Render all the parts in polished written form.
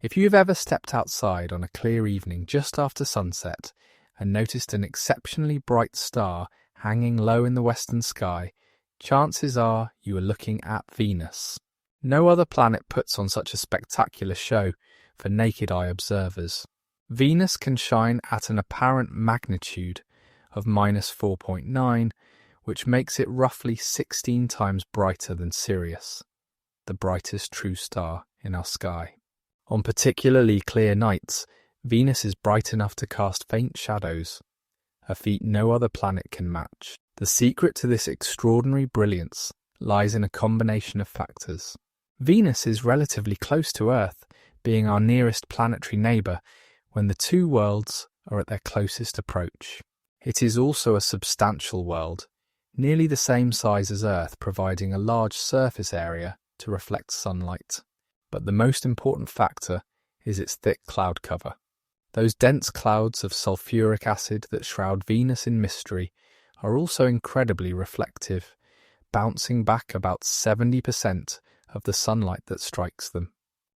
If you've ever stepped outside on a clear evening just after sunset and noticed an exceptionally bright star hanging low in the western sky, chances are you are looking at Venus. No other planet puts on such a spectacular show for naked eye observers. Venus can shine at an apparent magnitude of -4.9, which makes it roughly 16 times brighter than Sirius, the brightest true star in our sky. On particularly clear nights, Venus is bright enough to cast faint shadows, a feat no other planet can match. The secret to this extraordinary brilliance lies in a combination of factors. Venus is relatively close to Earth, being our nearest planetary neighbour when the two worlds are at their closest approach. It is also a substantial world, nearly the same size as Earth, providing a large surface area to reflect sunlight. But the most important factor is its thick cloud cover. Those dense clouds of sulfuric acid that shroud Venus in mystery are also incredibly reflective, bouncing back about 70% of the sunlight that strikes them.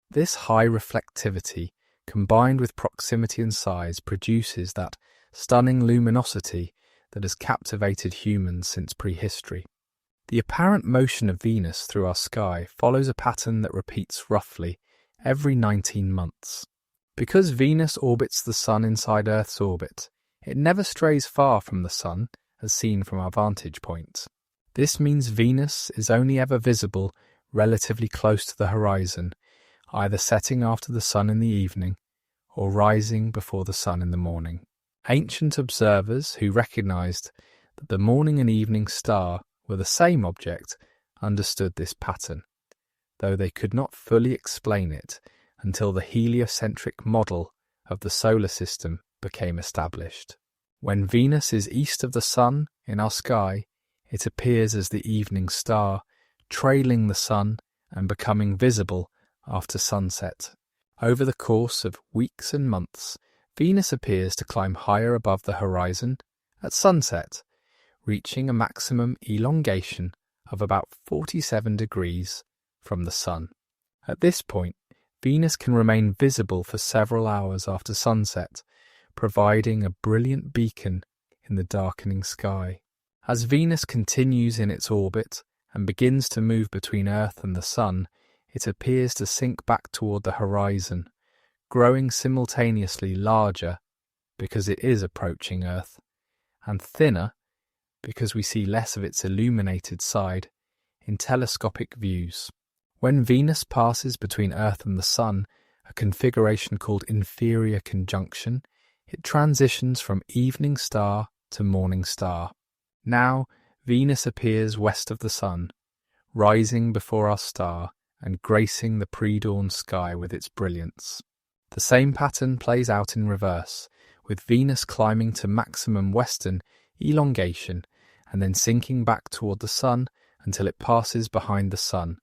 This high reflectivity, combined with proximity and size, produces that stunning luminosity that has captivated humans since prehistory. The apparent motion of Venus through our sky follows a pattern that repeats roughly every 19 months. Because Venus orbits the Sun inside Earth's orbit, it never strays far from the Sun as seen from our vantage point. This means Venus is only ever visible relatively close to the horizon, either setting after the Sun in the evening or rising before the Sun in the morning. Ancient observers who recognized that the morning and evening star were the same object understood this pattern, though they could not fully explain it until the heliocentric model of the solar system became established. When Venus is east of the Sun in our sky, it appears as the evening star, trailing the Sun and becoming visible after sunset. Over the course of weeks and months, Venus appears to climb higher above the horizon at sunset, reaching a maximum elongation of about 47 degrees from the Sun. At this point, Venus can remain visible for several hours after sunset, providing a brilliant beacon in the darkening sky. As Venus continues in its orbit and begins to move between Earth and the Sun, it appears to sink back toward the horizon, growing simultaneously larger because it is approaching Earth, and thinner because we see less of its illuminated side in telescopic views. When Venus passes between Earth and the Sun, a configuration called inferior conjunction, it transitions from evening star to morning star. Now, Venus appears west of the Sun, rising before our star and gracing the pre-dawn sky with its brilliance. The same pattern plays out in reverse, with Venus climbing to maximum western elongation and then sinking back toward the Sun until it passes behind the Sun,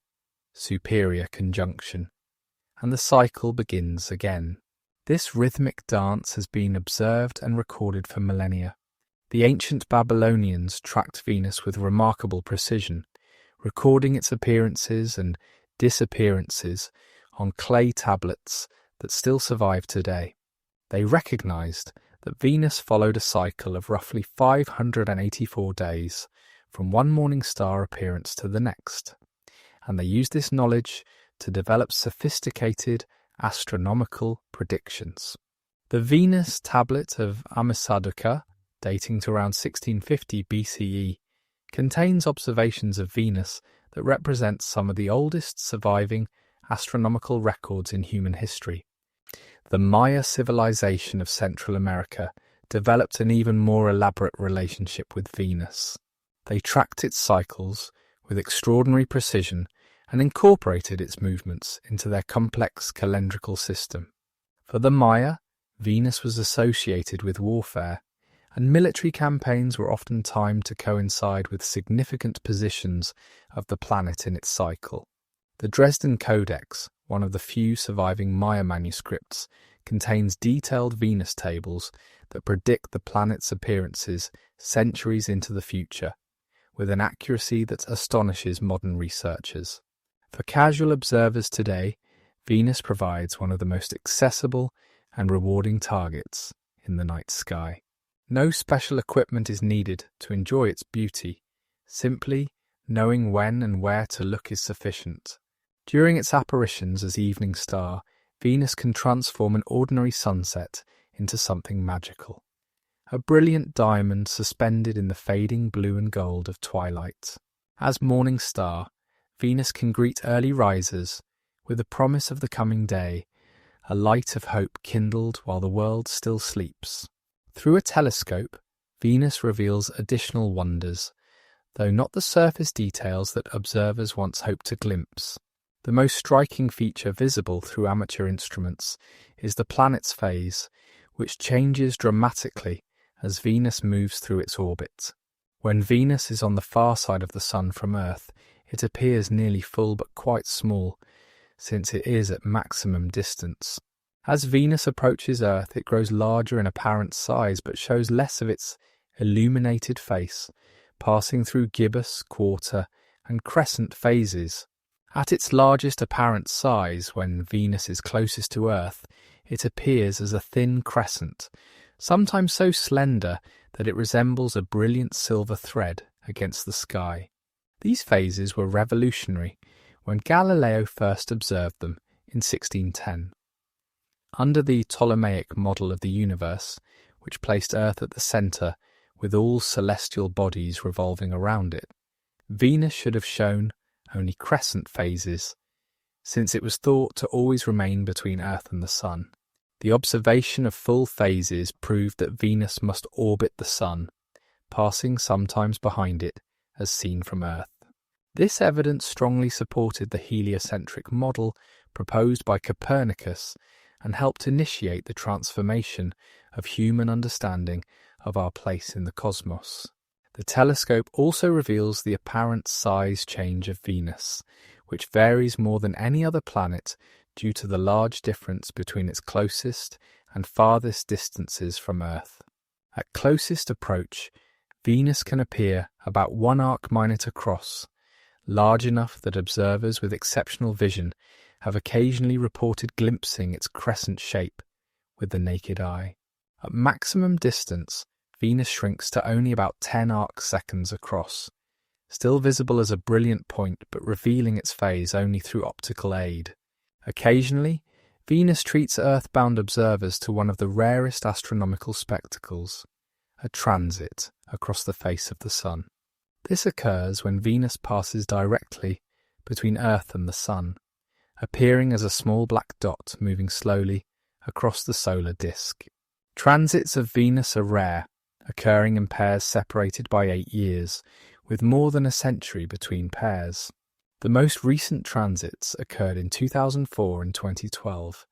superior conjunction, and the cycle begins again. This rhythmic dance has been observed and recorded for millennia. The ancient Babylonians tracked Venus with remarkable precision, recording its appearances and disappearances on clay tablets that still survive today. They recognized that Venus followed a cycle of roughly 584 days from one morning star appearance to the next, and they used this knowledge to develop sophisticated astronomical predictions. The Venus tablet of Ammisaduqa, dating to around 1650 BCE, contains observations of Venus that represent some of the oldest surviving astronomical records in human history. The Maya civilization of Central America developed an even more elaborate relationship with Venus. They tracked its cycles with extraordinary precision and incorporated its movements into their complex calendrical system. For the Maya, Venus was associated with warfare, and military campaigns were often timed to coincide with significant positions of the planet in its cycle. The Dresden Codex, one of the few surviving Maya manuscripts, contains detailed Venus tables that predict the planet's appearances centuries into the future, with an accuracy that astonishes modern researchers. For casual observers today, Venus provides one of the most accessible and rewarding targets in the night sky. No special equipment is needed to enjoy its beauty. Simply knowing when and where to look is sufficient. During its apparitions as evening star, Venus can transform an ordinary sunset into something magical. A brilliant diamond suspended in the fading blue and gold of twilight. As morning star, Venus can greet early risers with the promise of the coming day, a light of hope kindled while the world still sleeps. Through a telescope, Venus reveals additional wonders, though not the surface details that observers once hoped to glimpse. The most striking feature visible through amateur instruments is the planet's phase, which changes dramatically as Venus moves through its orbit. When Venus is on the far side of the Sun from Earth, it appears nearly full but quite small, since it is at maximum distance. As Venus approaches Earth, it grows larger in apparent size but shows less of its illuminated face, passing through gibbous, quarter, and crescent phases. At its largest apparent size, when Venus is closest to Earth, it appears as a thin crescent, sometimes so slender that it resembles a brilliant silver thread against the sky. These phases were revolutionary when Galileo first observed them in 1610. Under the Ptolemaic model of the universe, which placed Earth at the centre with all celestial bodies revolving around it, Venus should have shown only crescent phases, since it was thought to always remain between Earth and the Sun. The observation of full phases proved that Venus must orbit the Sun, passing sometimes behind it as seen from Earth. This evidence strongly supported the heliocentric model proposed by Copernicus and helped initiate the transformation of human understanding of our place in the cosmos. The telescope also reveals the apparent size change of Venus, which varies more than any other planet due to the large difference between its closest and farthest distances from Earth. At closest approach, Venus can appear about 1 arc minor across, large enough that observers with exceptional vision have occasionally reported glimpsing its crescent shape with the naked eye. At maximum distance, Venus shrinks to only about 10 arc seconds across, still visible as a brilliant point but revealing its phase only through optical aid. Occasionally, Venus treats Earth-bound observers to one of the rarest astronomical spectacles, a transit across the face of the Sun. This occurs when Venus passes directly between Earth and the Sun, appearing as a small black dot moving slowly across the solar disk. Transits of Venus are rare, occurring in pairs separated by 8 years, with more than a century between pairs. The most recent transits occurred in 2004 and 2012.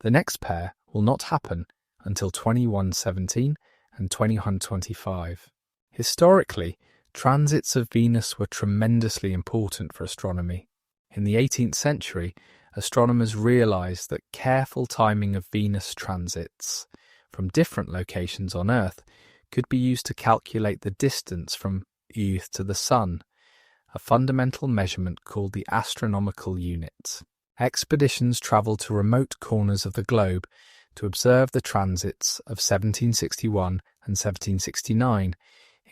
The next pair will not happen until 2117 and 2125. Historically, transits of Venus were tremendously important for astronomy. In the 18th century, astronomers realized that careful timing of Venus transits from different locations on Earth could be used to calculate the distance from Earth to the Sun, a fundamental measurement called the astronomical unit. Expeditions travelled to remote corners of the globe to observe the transits of 1761 and 1769,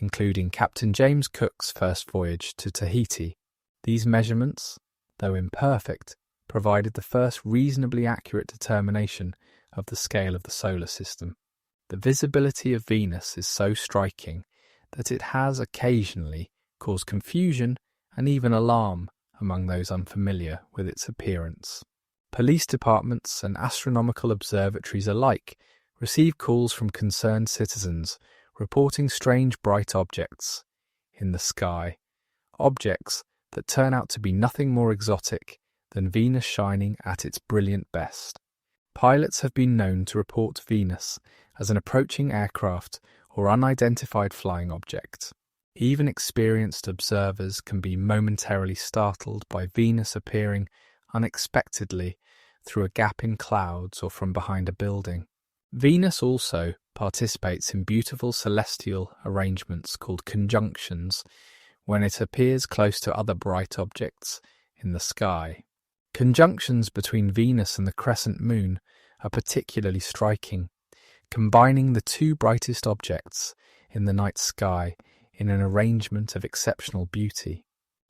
including Captain James Cook's first voyage to Tahiti. These measurements, though imperfect, provided the first reasonably accurate determination of the scale of the solar system. The visibility of Venus is so striking that it has occasionally caused confusion and even alarm among those unfamiliar with its appearance. Police departments and astronomical observatories alike receive calls from concerned citizens reporting strange bright objects in the sky, objects that turn out to be nothing more exotic than Venus shining at its brilliant best. Pilots have been known to report Venus as an approaching aircraft or unidentified flying object. Even experienced observers can be momentarily startled by Venus appearing unexpectedly through a gap in clouds or from behind a building. Venus also participates in beautiful celestial arrangements called conjunctions when it appears close to other bright objects in the sky. Conjunctions between Venus and the crescent moon are particularly striking, combining the two brightest objects in the night sky in an arrangement of exceptional beauty.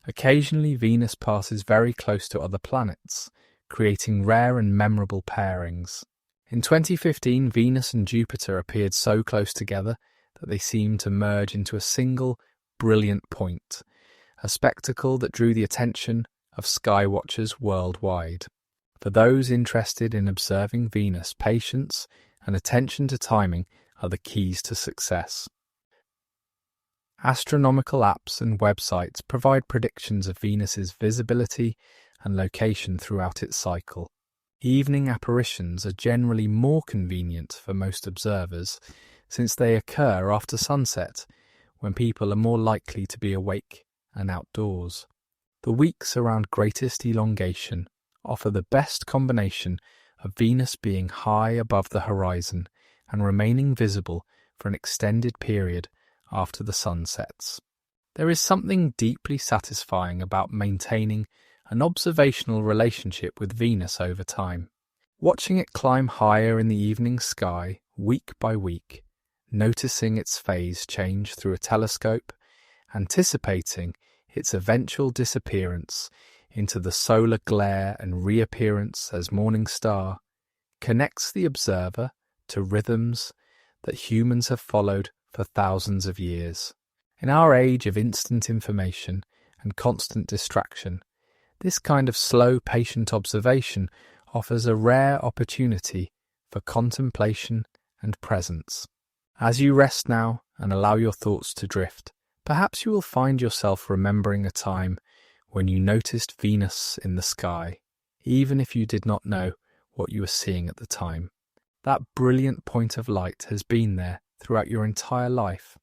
Occasionally, Venus passes very close to other planets, creating rare and memorable pairings. In 2015, Venus and Jupiter appeared so close together that they seemed to merge into a single, brilliant point, a spectacle that drew the attention of sky watchers worldwide. For those interested in observing Venus, patience and attention to timing are the keys to success. Astronomical apps and websites provide predictions of Venus's visibility and location throughout its cycle. Evening apparitions are generally more convenient for most observers since they occur after sunset, when people are more likely to be awake and outdoors. The weeks around greatest elongation offer the best combination of Venus being high above the horizon and remaining visible for an extended period after the sun sets. There is something deeply satisfying about maintaining an observational relationship with Venus over time. Watching it climb higher in the evening sky, week by week, noticing its phase change through a telescope, anticipating its eventual disappearance into the solar glare and reappearance as morning star, connects the observer to rhythms that humans have followed for thousands of years. In our age of instant information and constant distraction, this kind of slow, patient observation offers a rare opportunity for contemplation and presence. As you rest now and allow your thoughts to drift, perhaps you will find yourself remembering a time when you noticed Venus in the sky, even if you did not know what you were seeing at the time. That brilliant point of light has been there throughout your entire life,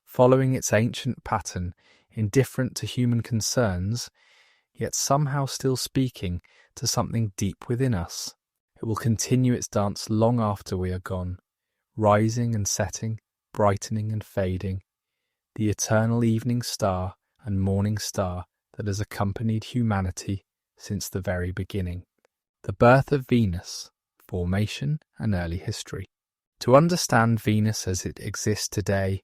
following its ancient pattern, indifferent to human concerns, yet somehow still speaking to something deep within us. It will continue its dance long after we are gone, rising and setting, brightening and fading, the eternal evening star and morning star that has accompanied humanity since the very beginning. The birth of Venus, formation and early history. To understand Venus as it exists today,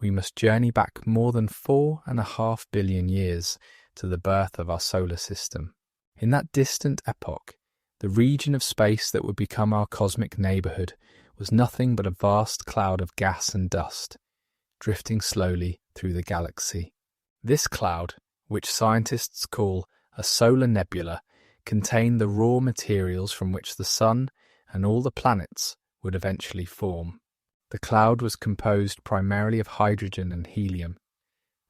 we must journey back more than 4.5 billion years to the birth of our solar system. In that distant epoch, the region of space that would become our cosmic neighbourhood was nothing but a vast cloud of gas and dust, drifting slowly through the galaxy. This cloud, which scientists call a solar nebula, contained the raw materials from which the Sun and all the planets would eventually form. The cloud was composed primarily of hydrogen and helium,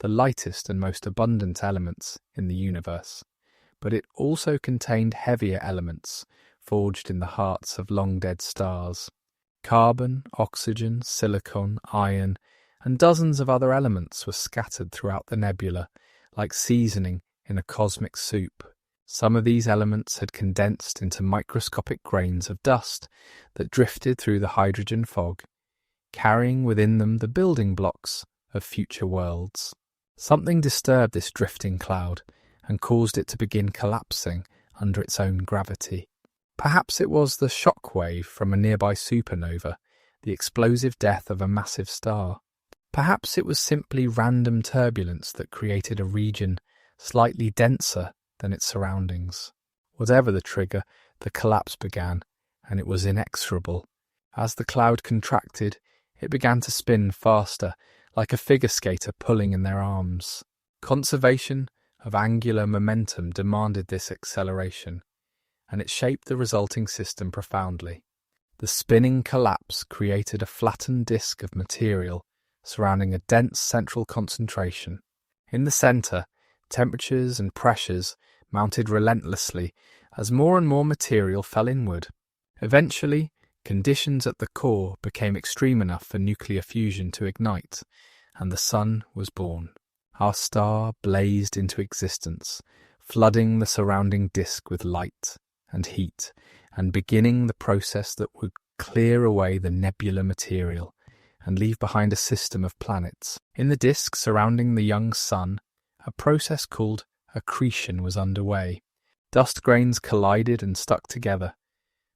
the lightest and most abundant elements in the universe, but it also contained heavier elements forged in the hearts of long-dead stars. Carbon, oxygen, silicon, iron, and dozens of other elements were scattered throughout the nebula, like seasoning in a cosmic soup. Some of these elements had condensed into microscopic grains of dust that drifted through the hydrogen fog, carrying within them the building blocks of future worlds. Something disturbed this drifting cloud and caused it to begin collapsing under its own gravity. Perhaps it was the shock wave from a nearby supernova, the explosive death of a massive star. Perhaps it was simply random turbulence that created a region slightly denser than its surroundings. Whatever the trigger, the collapse began, and it was inexorable. As the cloud contracted, it began to spin faster, like a figure skater pulling in their arms. Conservation of angular momentum demanded this acceleration, and it shaped the resulting system profoundly. The spinning collapse created a flattened disk of material surrounding a dense central concentration. In the centre, temperatures and pressures mounted relentlessly as more and more material fell inward. Eventually, conditions at the core became extreme enough for nuclear fusion to ignite, and the Sun was born. Our star blazed into existence, flooding the surrounding disk with light and heat, and beginning the process that would clear away the nebular material and leave behind a system of planets. In the disk surrounding the young Sun, a process called accretion was underway. Dust grains collided and stuck together,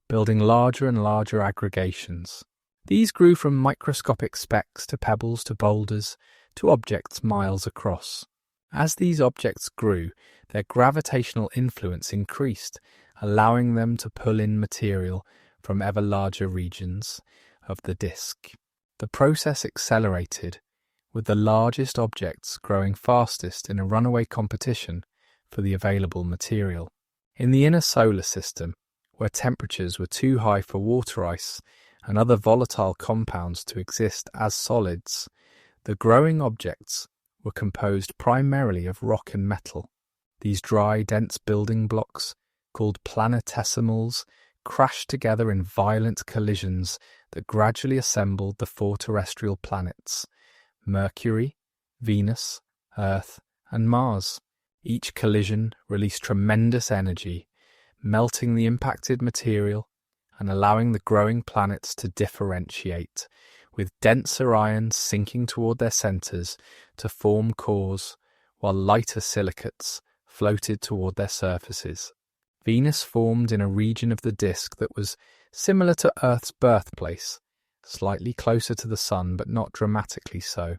building larger and larger aggregations. These grew from microscopic specks to pebbles to boulders to objects miles across. As these objects grew, their gravitational influence increased, allowing them to pull in material from ever larger regions of the disk. The process accelerated, with the largest objects growing fastest in a runaway competition for the available material. In the inner solar system, where temperatures were too high for water ice and other volatile compounds to exist as solids, the growing objects were composed primarily of rock and metal. These dry, dense building blocks, called planetesimals, crashed together in violent collisions that gradually assembled the 4 terrestrial planets: Mercury, Venus, Earth, and Mars. Each collision released tremendous energy, melting the impacted material and allowing the growing planets to differentiate, with denser ions sinking toward their centers to form cores, while lighter silicates floated toward their surfaces. Venus formed in a region of the disk that was similar to Earth's birthplace, slightly closer to the Sun but not dramatically so.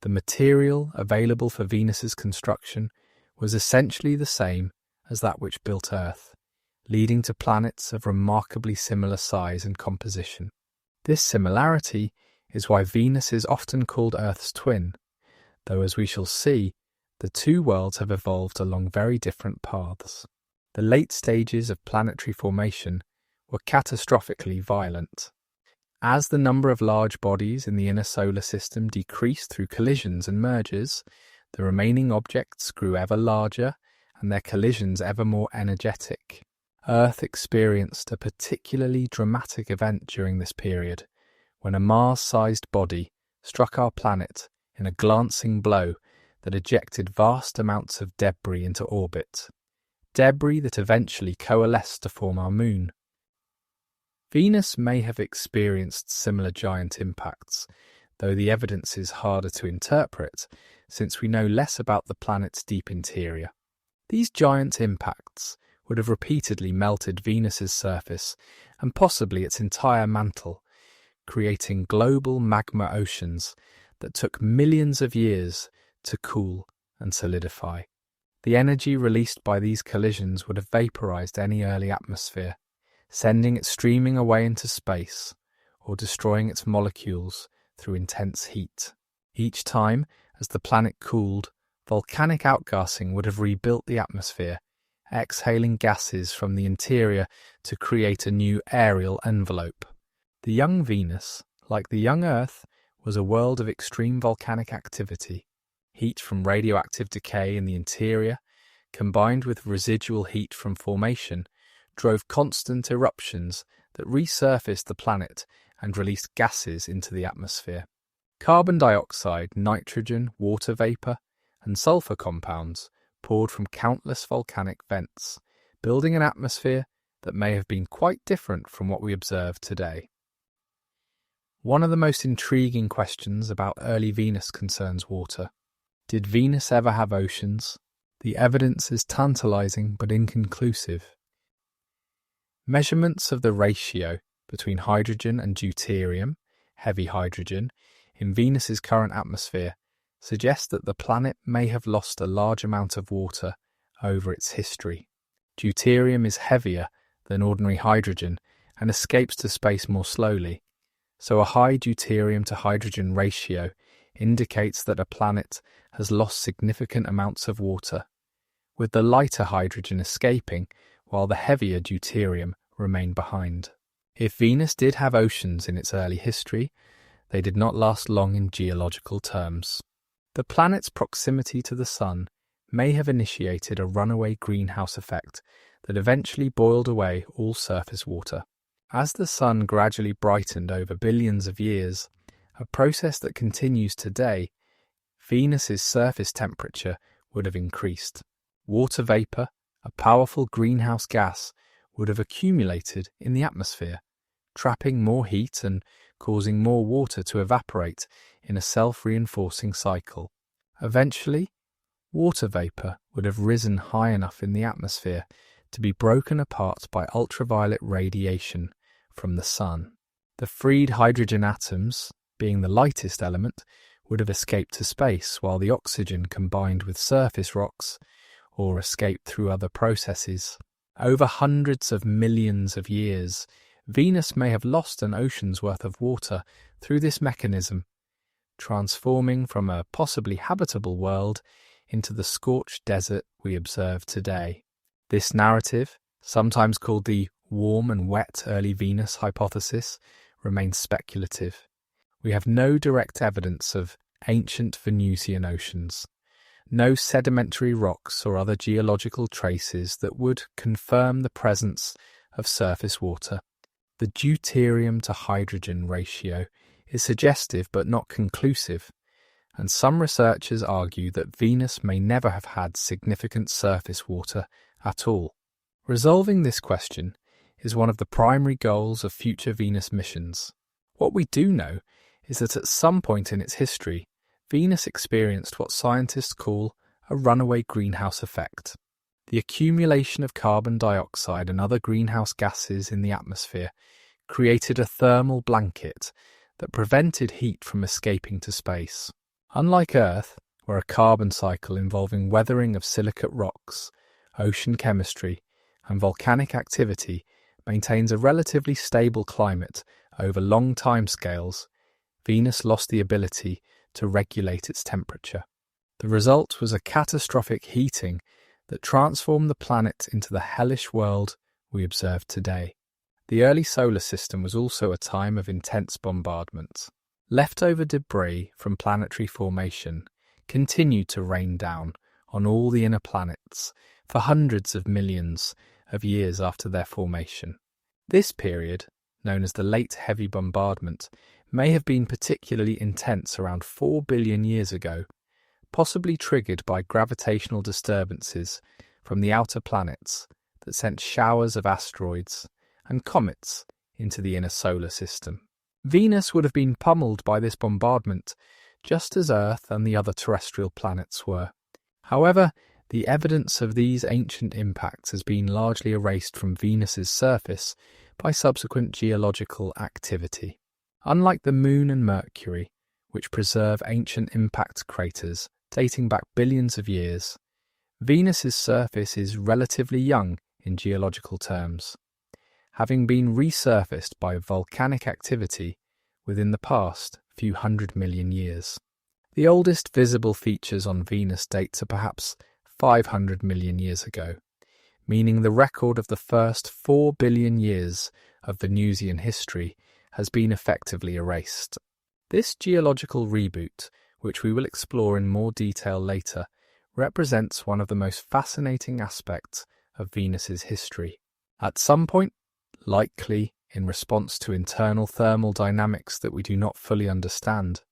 The material available for Venus's construction was essentially the same as that which built Earth, leading to planets of remarkably similar size and composition. This similarity is why Venus is often called Earth's twin, though as we shall see, the two worlds have evolved along very different paths. The late stages of planetary formation were catastrophically violent. As the number of large bodies in the inner solar system decreased through collisions and mergers, the remaining objects grew ever larger and their collisions ever more energetic. Earth experienced a particularly dramatic event during this period, when a Mars-sized body struck our planet in a glancing blow that ejected vast amounts of debris into orbit, debris that eventually coalesced to form our moon. Venus may have experienced similar giant impacts, though the evidence is harder to interpret since we know less about the planet's deep interior. These giant impacts would have repeatedly melted Venus's surface and possibly its entire mantle, creating global magma oceans that took millions of years to cool and solidify. The energy released by these collisions would have vaporized any early atmosphere, sending it streaming away into space or destroying its molecules through intense heat. Each time, as the planet cooled, volcanic outgassing would have rebuilt the atmosphere, exhaling gases from the interior to create a new aerial envelope. The young Venus, like the young Earth, was a world of extreme volcanic activity. Heat from radioactive decay in the interior, combined with residual heat from formation, drove constant eruptions that resurfaced the planet and released gases into the atmosphere. Carbon dioxide, nitrogen, water vapor, and sulfur compounds poured from countless volcanic vents, building an atmosphere that may have been quite different from what we observe today. One of the most intriguing questions about early Venus concerns water. Did Venus ever have oceans? The evidence is tantalizing but inconclusive. Measurements of the ratio between hydrogen and deuterium, heavy hydrogen, in Venus's current atmosphere suggest that the planet may have lost a large amount of water over its history. Deuterium is heavier than ordinary hydrogen and escapes to space more slowly, so a high deuterium to hydrogen ratio indicates that a planet has lost significant amounts of water, with the lighter hydrogen escaping while the heavier deuterium remained behind. If Venus did have oceans in its early history, they did not last long in geological terms. The planet's proximity to the Sun may have initiated a runaway greenhouse effect that eventually boiled away all surface water. As the Sun gradually brightened over billions of years, a process that continues today, Venus's surface temperature would have increased. Water vapor, a powerful greenhouse gas, would have accumulated in the atmosphere, trapping more heat and causing more water to evaporate in a self-reinforcing cycle. Eventually, water vapor would have risen high enough in the atmosphere to be broken apart by ultraviolet radiation from the sun. The freed hydrogen atoms, being the lightest element, would have escaped to space, while the oxygen combined with surface rocks or escaped through other processes. Over hundreds of millions of years, Venus may have lost an ocean's worth of water through this mechanism, transforming from a possibly habitable world into the scorched desert we observe today. This narrative, sometimes called the warm and wet early Venus hypothesis, remains speculative. We have no direct evidence of ancient Venusian oceans, no sedimentary rocks or other geological traces that would confirm the presence of surface water. The deuterium to hydrogen ratio is suggestive but not conclusive, and some researchers argue that Venus may never have had significant surface water at all. Resolving this question is one of the primary goals of future Venus missions. What we do know is that at some point in its history, Venus experienced what scientists call a runaway greenhouse effect. The accumulation of carbon dioxide and other greenhouse gases in the atmosphere created a thermal blanket that prevented heat from escaping to space. Unlike Earth, where a carbon cycle involving weathering of silicate rocks, ocean chemistry, and volcanic activity maintains a relatively stable climate over long timescales, Venus lost the ability to regulate its temperature. The result was a catastrophic heating that transformed the planet into the hellish world we observe today. The early solar system was also a time of intense bombardment. Leftover debris from planetary formation continued to rain down on all the inner planets for hundreds of millions of years after their formation. This period, known as the Late Heavy Bombardment, may have been particularly intense around 4 billion years ago, possibly triggered by gravitational disturbances from the outer planets that sent showers of asteroids and comets into the inner solar system. Venus would have been pummeled by this bombardment just as Earth and the other terrestrial planets were. However, the evidence of these ancient impacts has been largely erased from Venus's surface by subsequent geological activity. Unlike the Moon and Mercury, which preserve ancient impact craters dating back billions of years, Venus's surface is relatively young in geological terms, having been resurfaced by volcanic activity within the past few 100 million years. The oldest visible features on Venus date to perhaps 500 million years ago, meaning the record of the first 4 billion years of Venusian history has been effectively erased. This geological reboot, which we will explore in more detail later, represents one of the most fascinating aspects of Venus's history. At some point, likely in response to internal thermal dynamics that we do not fully understand,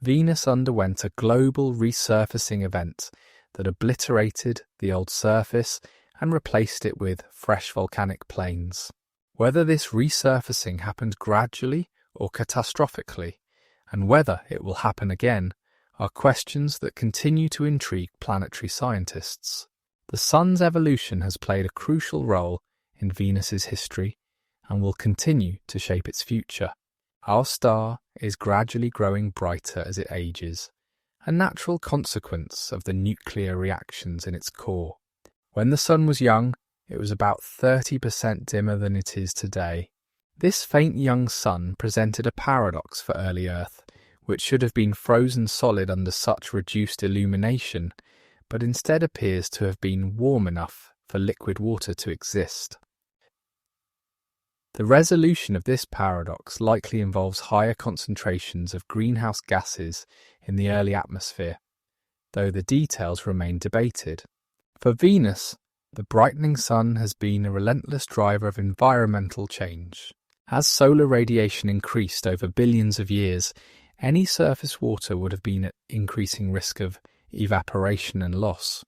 Venus underwent a global resurfacing event that obliterated the old surface and replaced it with fresh volcanic plains. Whether this resurfacing happened gradually or catastrophically, and whether it will happen again, are questions that continue to intrigue planetary scientists. The Sun's evolution has played a crucial role in Venus's history and will continue to shape its future. Our star is gradually growing brighter as it ages, a natural consequence of the nuclear reactions in its core. When the Sun was young, it was about 30% dimmer than it is today. This faint young sun presented a paradox for early Earth, which should have been frozen solid under such reduced illumination, but instead appears to have been warm enough for liquid water to exist. The resolution of this paradox likely involves higher concentrations of greenhouse gases in the early atmosphere, though the details remain debated. For Venus, the brightening sun has been a relentless driver of environmental change. As solar radiation increased over billions of years, any surface water would have been at increasing risk of evaporation and loss.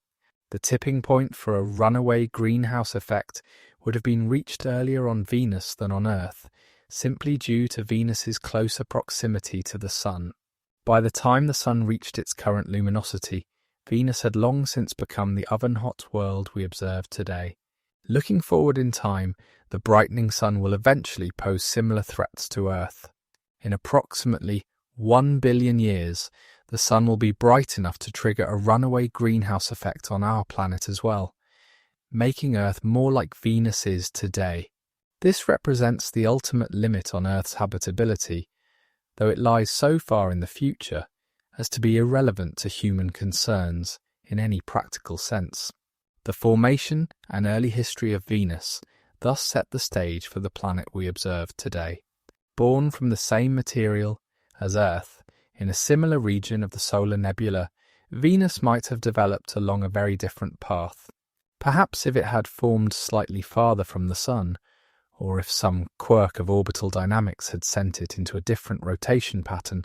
The tipping point for a runaway greenhouse effect would have been reached earlier on Venus than on Earth, simply due to Venus's closer proximity to the Sun. By the time the Sun reached its current luminosity, Venus had long since become the oven-hot world we observe today. Looking forward in time, the brightening sun will eventually pose similar threats to Earth. In approximately 1 billion years, the sun will be bright enough to trigger a runaway greenhouse effect on our planet as well, making Earth more like Venus is today. This represents the ultimate limit on Earth's habitability, though it lies so far in the future as to be irrelevant to human concerns in any practical sense. The formation and early history of Venus thus set the stage for the planet we observe today. Born from the same material as Earth, in a similar region of the solar nebula, Venus might have developed along a very different path. Perhaps if it had formed slightly farther from the Sun, or if some quirk of orbital dynamics had sent it into a different rotation pattern,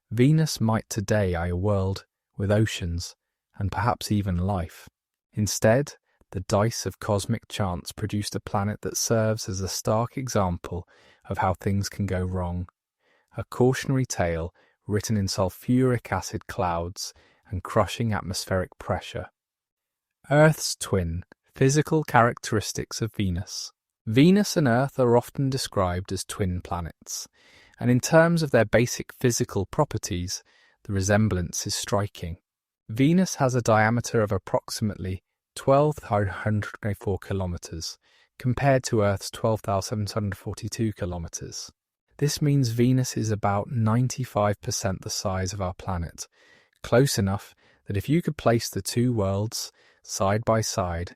Venus might today be a world with oceans and perhaps even life. Instead, the dice of cosmic chance produced a planet that serves as a stark example of how things can go wrong, a cautionary tale written in sulfuric acid clouds and crushing atmospheric pressure. Earth's twin, physical characteristics of Venus. Venus and Earth are often described as twin planets, and in terms of their basic physical properties, the resemblance is striking. Venus has a diameter of approximately 1,204 kilometers, compared to Earth's 12,742 kilometers. This means Venus is about 95% the size of our planet, close enough that if you could place the two worlds side by side,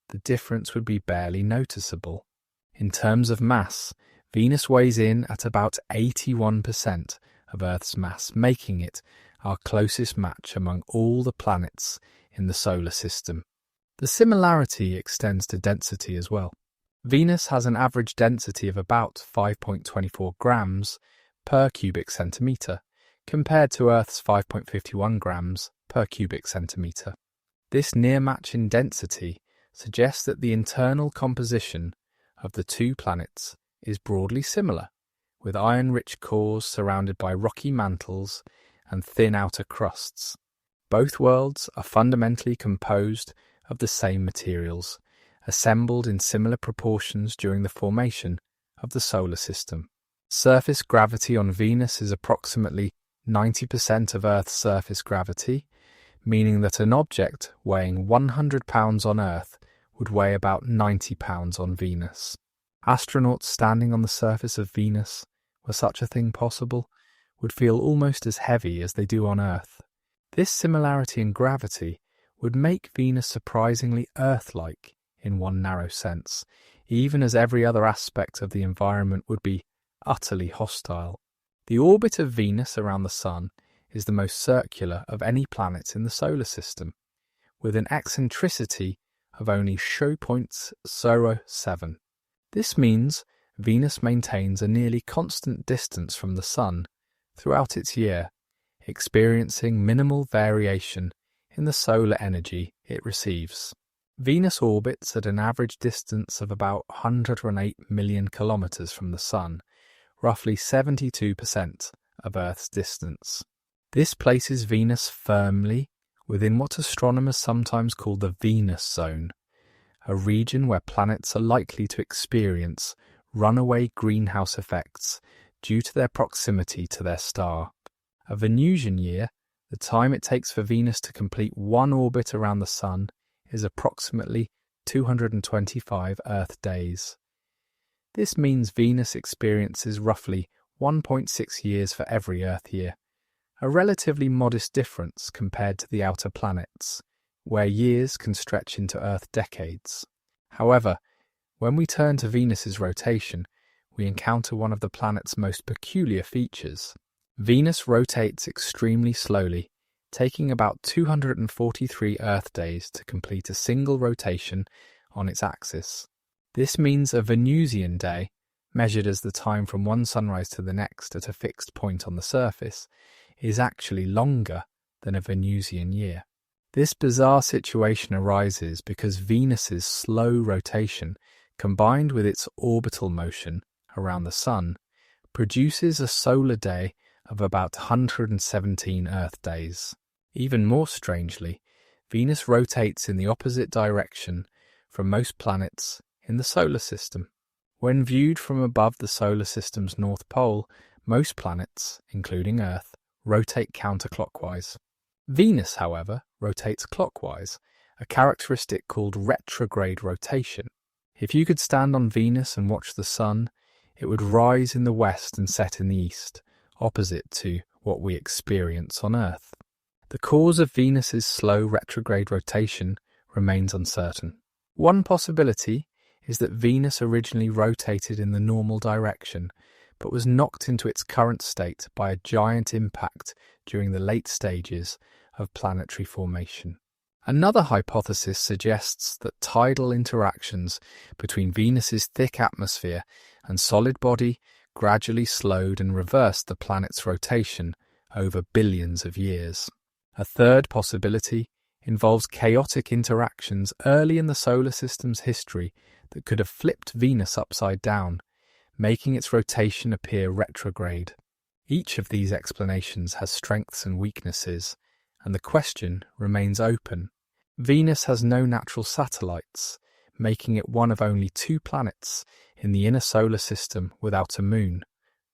the difference would be barely noticeable. In terms of mass, Venus weighs in at about 81% of Earth's mass, making it our closest match among all the planets in the solar system. The similarity extends to density as well. Venus has an average density of about 5.24 grams per cubic centimetre, compared to Earth's 5.51 grams per cubic centimetre. This near match in density suggests that the internal composition of the two planets is broadly similar, with iron-rich cores surrounded by rocky mantles and thin outer crusts. Both worlds are fundamentally composed of the same materials, assembled in similar proportions during the formation of the solar system. Surface gravity on Venus is approximately 90% of Earth's surface gravity, meaning that an object weighing 100 pounds on Earth would weigh about 90 pounds on Venus. Astronauts standing on the surface of Venus, were such a thing possible, would feel almost as heavy as they do on Earth. This similarity in gravity would make Venus surprisingly Earth-like in one narrow sense, even as every other aspect of the environment would be utterly hostile. The orbit of Venus around the Sun is the most circular of any planet in the solar system, with an eccentricity of only 0.07. This means Venus maintains a nearly constant distance from the Sun throughout its year, experiencing minimal variation in the solar energy it receives. Venus orbits at an average distance of about 108 million kilometers from the Sun, roughly 72% of Earth's distance. This places Venus firmly within what astronomers sometimes call the Venus zone, a region where planets are likely to experience runaway greenhouse effects due to their proximity to their star. A Venusian year, the time it takes for Venus to complete one orbit around the Sun, is approximately 225 Earth days. This means Venus experiences roughly 1.6 years for every Earth year, a relatively modest difference compared to the outer planets, where years can stretch into Earth decades. However, when we turn to Venus's rotation, we encounter one of the planet's most peculiar features. Venus rotates extremely slowly, taking about 243 Earth days to complete a single rotation on its axis. This means a Venusian day, measured as the time from one sunrise to the next at a fixed point on the surface, is actually longer than a Venusian year. This bizarre situation arises because Venus's slow rotation, combined with its orbital motion around the Sun, produces a solar day of about 117 Earth days. Even more strangely, Venus rotates in the opposite direction from most planets in the solar system. When viewed from above the solar system's north pole, most planets, including Earth, rotate counterclockwise. Venus, however, rotates clockwise, a characteristic called retrograde rotation. If you could stand on Venus and watch the sun, it would rise in the west and set in the east, opposite to what we experience on Earth. The cause of Venus's slow retrograde rotation remains uncertain. One possibility is that Venus originally rotated in the normal direction, but was knocked into its current state by a giant impact during the late stages of planetary formation. Another hypothesis suggests that tidal interactions between Venus's thick atmosphere and solid body gradually slowed and reversed the planet's rotation over billions of years. A third possibility involves chaotic interactions early in the solar system's history that could have flipped Venus upside down, making its rotation appear retrograde. Each of these explanations has strengths and weaknesses, and the question remains open. Venus has no natural satellites, making it one of only 2 planets in the inner solar system without a moon.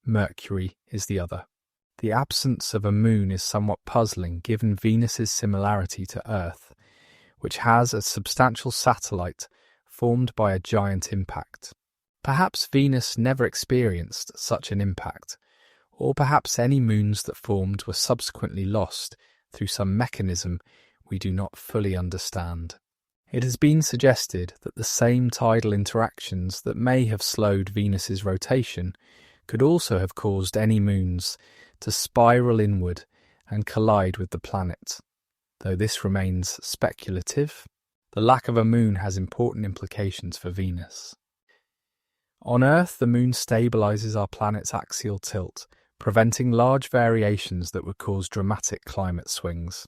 Mercury is the other. The absence of a moon is somewhat puzzling given Venus's similarity to Earth, which has a substantial satellite formed by a giant impact. Perhaps Venus never experienced such an impact, or perhaps any moons that formed were subsequently lost through some mechanism we do not fully understand. It has been suggested that the same tidal interactions that may have slowed Venus's rotation could also have caused any moons to spiral inward and collide with the planet. Though this remains speculative, the lack of a moon has important implications for Venus. On Earth, the moon stabilizes our planet's axial tilt, preventing large variations that would cause dramatic climate swings.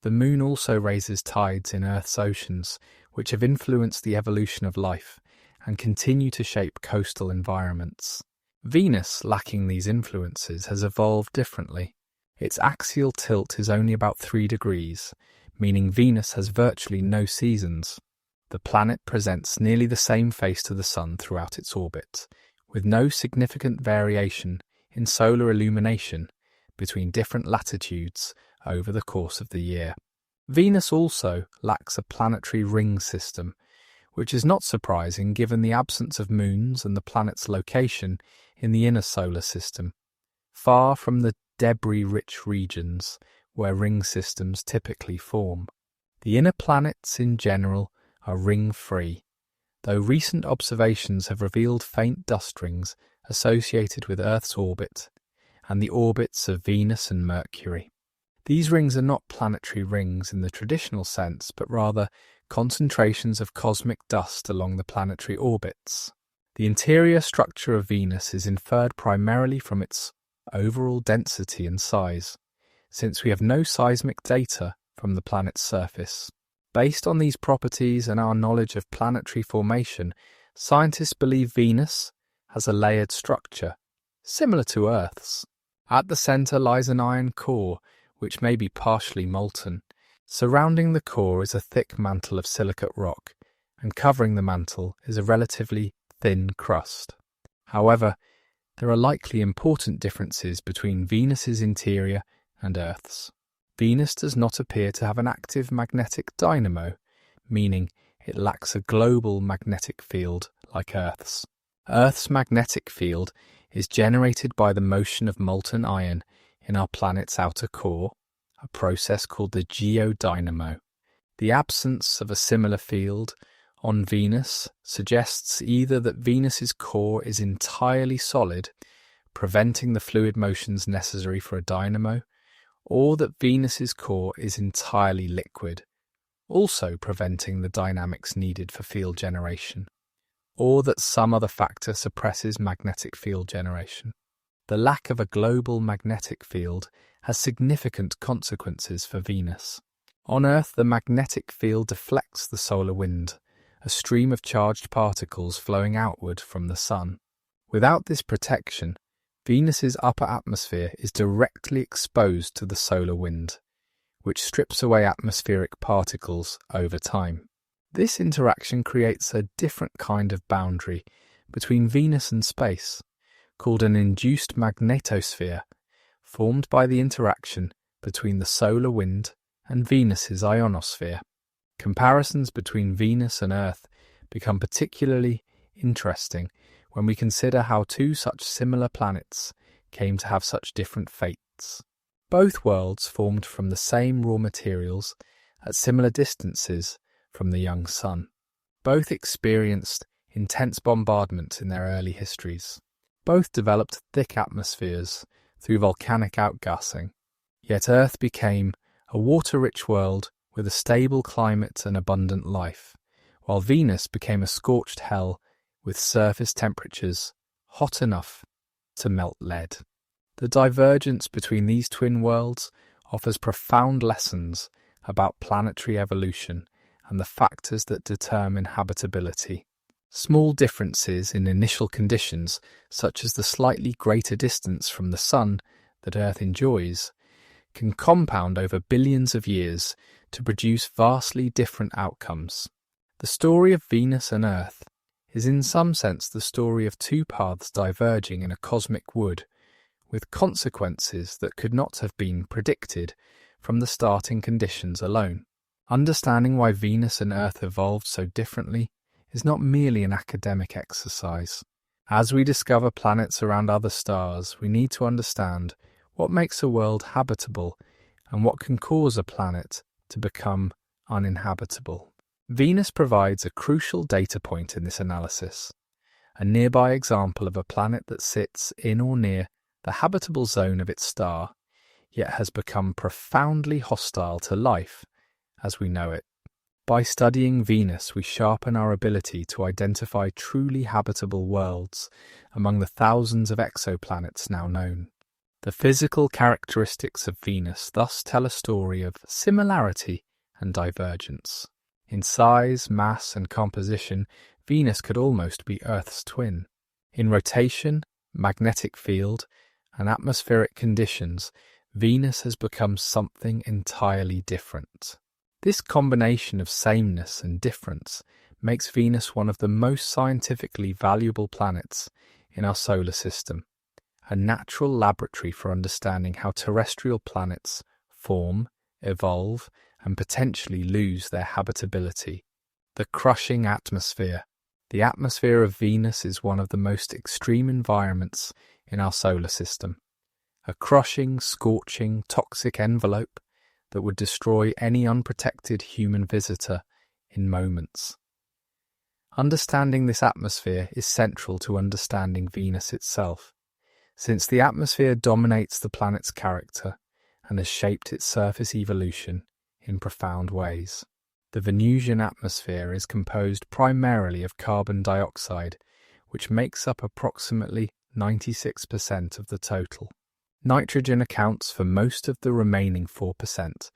The moon also raises tides in Earth's oceans, which have influenced the evolution of life and continue to shape coastal environments. Venus, lacking these influences, has evolved differently. Its axial tilt is only about 3 degrees, meaning Venus has virtually no seasons. The planet presents nearly the same face to the Sun throughout its orbit, with no significant variation in solar illumination between different latitudes over the course of the year. Venus also lacks a planetary ring system, which is not surprising given the absence of moons and the planet's location in the inner solar system, far from the debris-rich regions where ring systems typically form. The inner planets in general are ring-free, though recent observations have revealed faint dust rings associated with Earth's orbit and the orbits of Venus and Mercury. These rings are not planetary rings in the traditional sense, but rather concentrations of cosmic dust along the planetary orbits. The interior structure of Venus is inferred primarily from its overall density and size, since we have no seismic data from the planet's surface. Based on these properties and our knowledge of planetary formation, scientists believe Venus has a layered structure, similar to Earth's. At the centre lies an iron core, which may be partially molten. Surrounding the core is a thick mantle of silicate rock, and covering the mantle is a relatively thin crust. However, there are likely important differences between Venus's interior and Earth's. Venus does not appear to have an active magnetic dynamo, meaning it lacks a global magnetic field like Earth's. Earth's magnetic field is generated by the motion of molten iron in our planet's outer core, a process called the geodynamo. The absence of a similar field on Venus suggests either that Venus's core is entirely solid, preventing the fluid motions necessary for a dynamo, or that Venus's core is entirely liquid, also preventing the dynamics needed for field generation, or that some other factor suppresses magnetic field generation. The lack of a global magnetic field has significant consequences for Venus. On Earth, the magnetic field deflects the solar wind, a stream of charged particles flowing outward from the Sun. Without this protection, Venus's upper atmosphere is directly exposed to the solar wind, which strips away atmospheric particles over time. This interaction creates a different kind of boundary between Venus and space, called an induced magnetosphere, formed by the interaction between the solar wind and Venus's ionosphere. Comparisons between Venus and Earth become particularly interesting when we consider how two such similar planets came to have such different fates. Both worlds formed from the same raw materials at similar distances from the young sun. Both experienced intense bombardment in their early histories. Both developed thick atmospheres through volcanic outgassing. Yet Earth became a water-rich world with a stable climate and abundant life, while Venus became a scorched hell with surface temperatures hot enough to melt lead. The divergence between these twin worlds offers profound lessons about planetary evolution and the factors that determine habitability. Small differences in initial conditions, such as the slightly greater distance from the Sun that Earth enjoys, can compound over billions of years to produce vastly different outcomes. The story of Venus and Earth is in some sense the story of two paths diverging in a cosmic wood, with consequences that could not have been predicted from the starting conditions alone. Understanding why Venus and Earth evolved so differently is not merely an academic exercise. As we discover planets around other stars, we need to understand what makes a world habitable and what can cause a planet to become uninhabitable. Venus provides a crucial data point in this analysis, a nearby example of a planet that sits in or near the habitable zone of its star, yet has become profoundly hostile to life as we know it. By studying Venus, we sharpen our ability to identify truly habitable worlds among the thousands of exoplanets now known. The physical characteristics of Venus thus tell a story of similarity and divergence. In size, mass, and composition, Venus could almost be Earth's twin. In rotation, magnetic field, and atmospheric conditions, Venus has become something entirely different. This combination of sameness and difference makes Venus one of the most scientifically valuable planets in our solar system, a natural laboratory for understanding how terrestrial planets form, evolve, and potentially lose their habitability. The crushing atmosphere. The atmosphere of Venus is one of the most extreme environments in our solar system. A crushing, scorching, toxic envelope that would destroy any unprotected human visitor in moments. Understanding this atmosphere is central to understanding Venus itself, since the atmosphere dominates the planet's character and has shaped its surface evolution in profound ways. The Venusian atmosphere is composed primarily of carbon dioxide, which makes up approximately 96% of the total. Nitrogen accounts for most of the remaining 4%,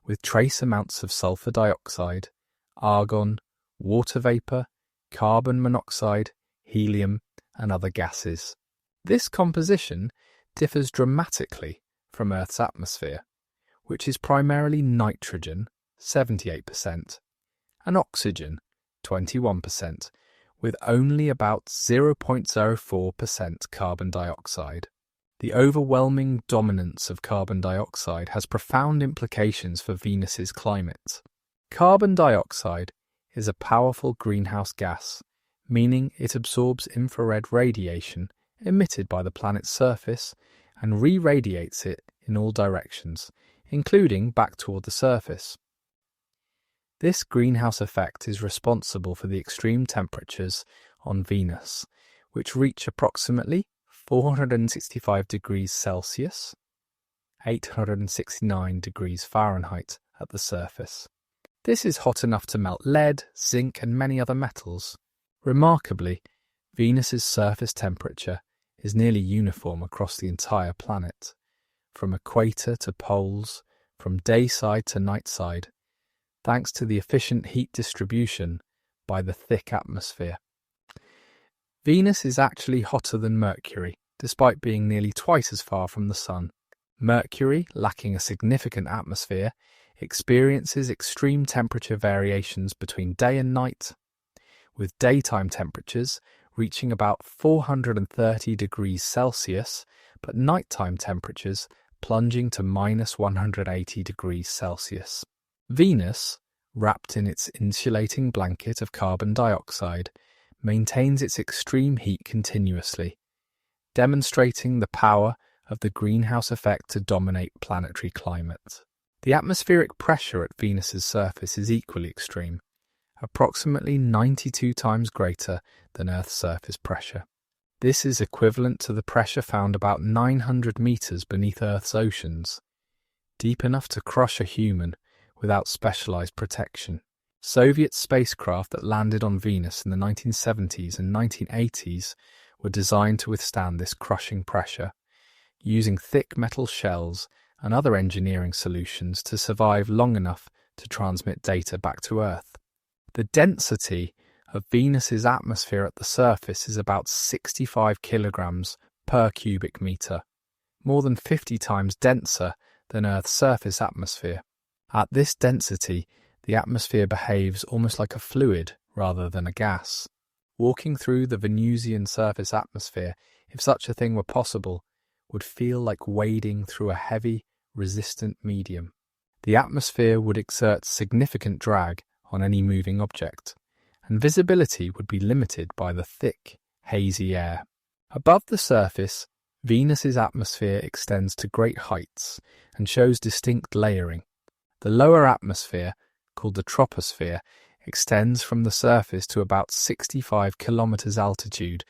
with trace amounts of sulfur dioxide, argon, water vapour, carbon monoxide, helium, and other gases. This composition differs dramatically from Earth's atmosphere, which is primarily nitrogen, 78%, and oxygen, 21%, with only about 0.04% carbon dioxide. The overwhelming dominance of carbon dioxide has profound implications for Venus's climate. Carbon dioxide is a powerful greenhouse gas, meaning it absorbs infrared radiation emitted by the planet's surface and re-radiates it in all directions, including back toward the surface. This greenhouse effect is responsible for the extreme temperatures on Venus, which reach approximately 465 degrees Celsius, 869 degrees Fahrenheit at the surface. This is hot enough to melt lead, zinc, and many other metals. Remarkably, Venus's surface temperature is nearly uniform across the entire planet, from equator to poles, from day side to night side, thanks to the efficient heat distribution by the thick atmosphere. Venus is actually hotter than Mercury, despite being nearly twice as far from the Sun. Mercury, lacking a significant atmosphere, experiences extreme temperature variations between day and night, with daytime temperatures reaching about 430 degrees Celsius, but nighttime temperatures plunging to minus 180 degrees Celsius. Venus, wrapped in its insulating blanket of carbon dioxide, maintains its extreme heat continuously, demonstrating the power of the greenhouse effect to dominate planetary climate. The atmospheric pressure at Venus's surface is equally extreme, approximately 92 times greater than Earth's surface pressure. This is equivalent to the pressure found about 900 meters beneath Earth's oceans, deep enough to crush a human without specialized protection. Soviet spacecraft that landed on Venus in the 1970s and 1980s were designed to withstand this crushing pressure, using thick metal shells and other engineering solutions to survive long enough to transmit data back to Earth. The density of Venus's atmosphere at the surface is about 65 kilograms per cubic meter, more than 50 times denser than Earth's surface atmosphere. At this density, the atmosphere behaves almost like a fluid rather than a gas. Walking through the Venusian surface atmosphere, if such a thing were possible, would feel like wading through a heavy, resistant medium. The atmosphere would exert significant drag on any moving object, and visibility would be limited by the thick, hazy air. Above the surface, Venus's atmosphere extends to great heights and shows distinct layering. The lower atmosphere, called the troposphere, extends from the surface to about 65 kilometers altitude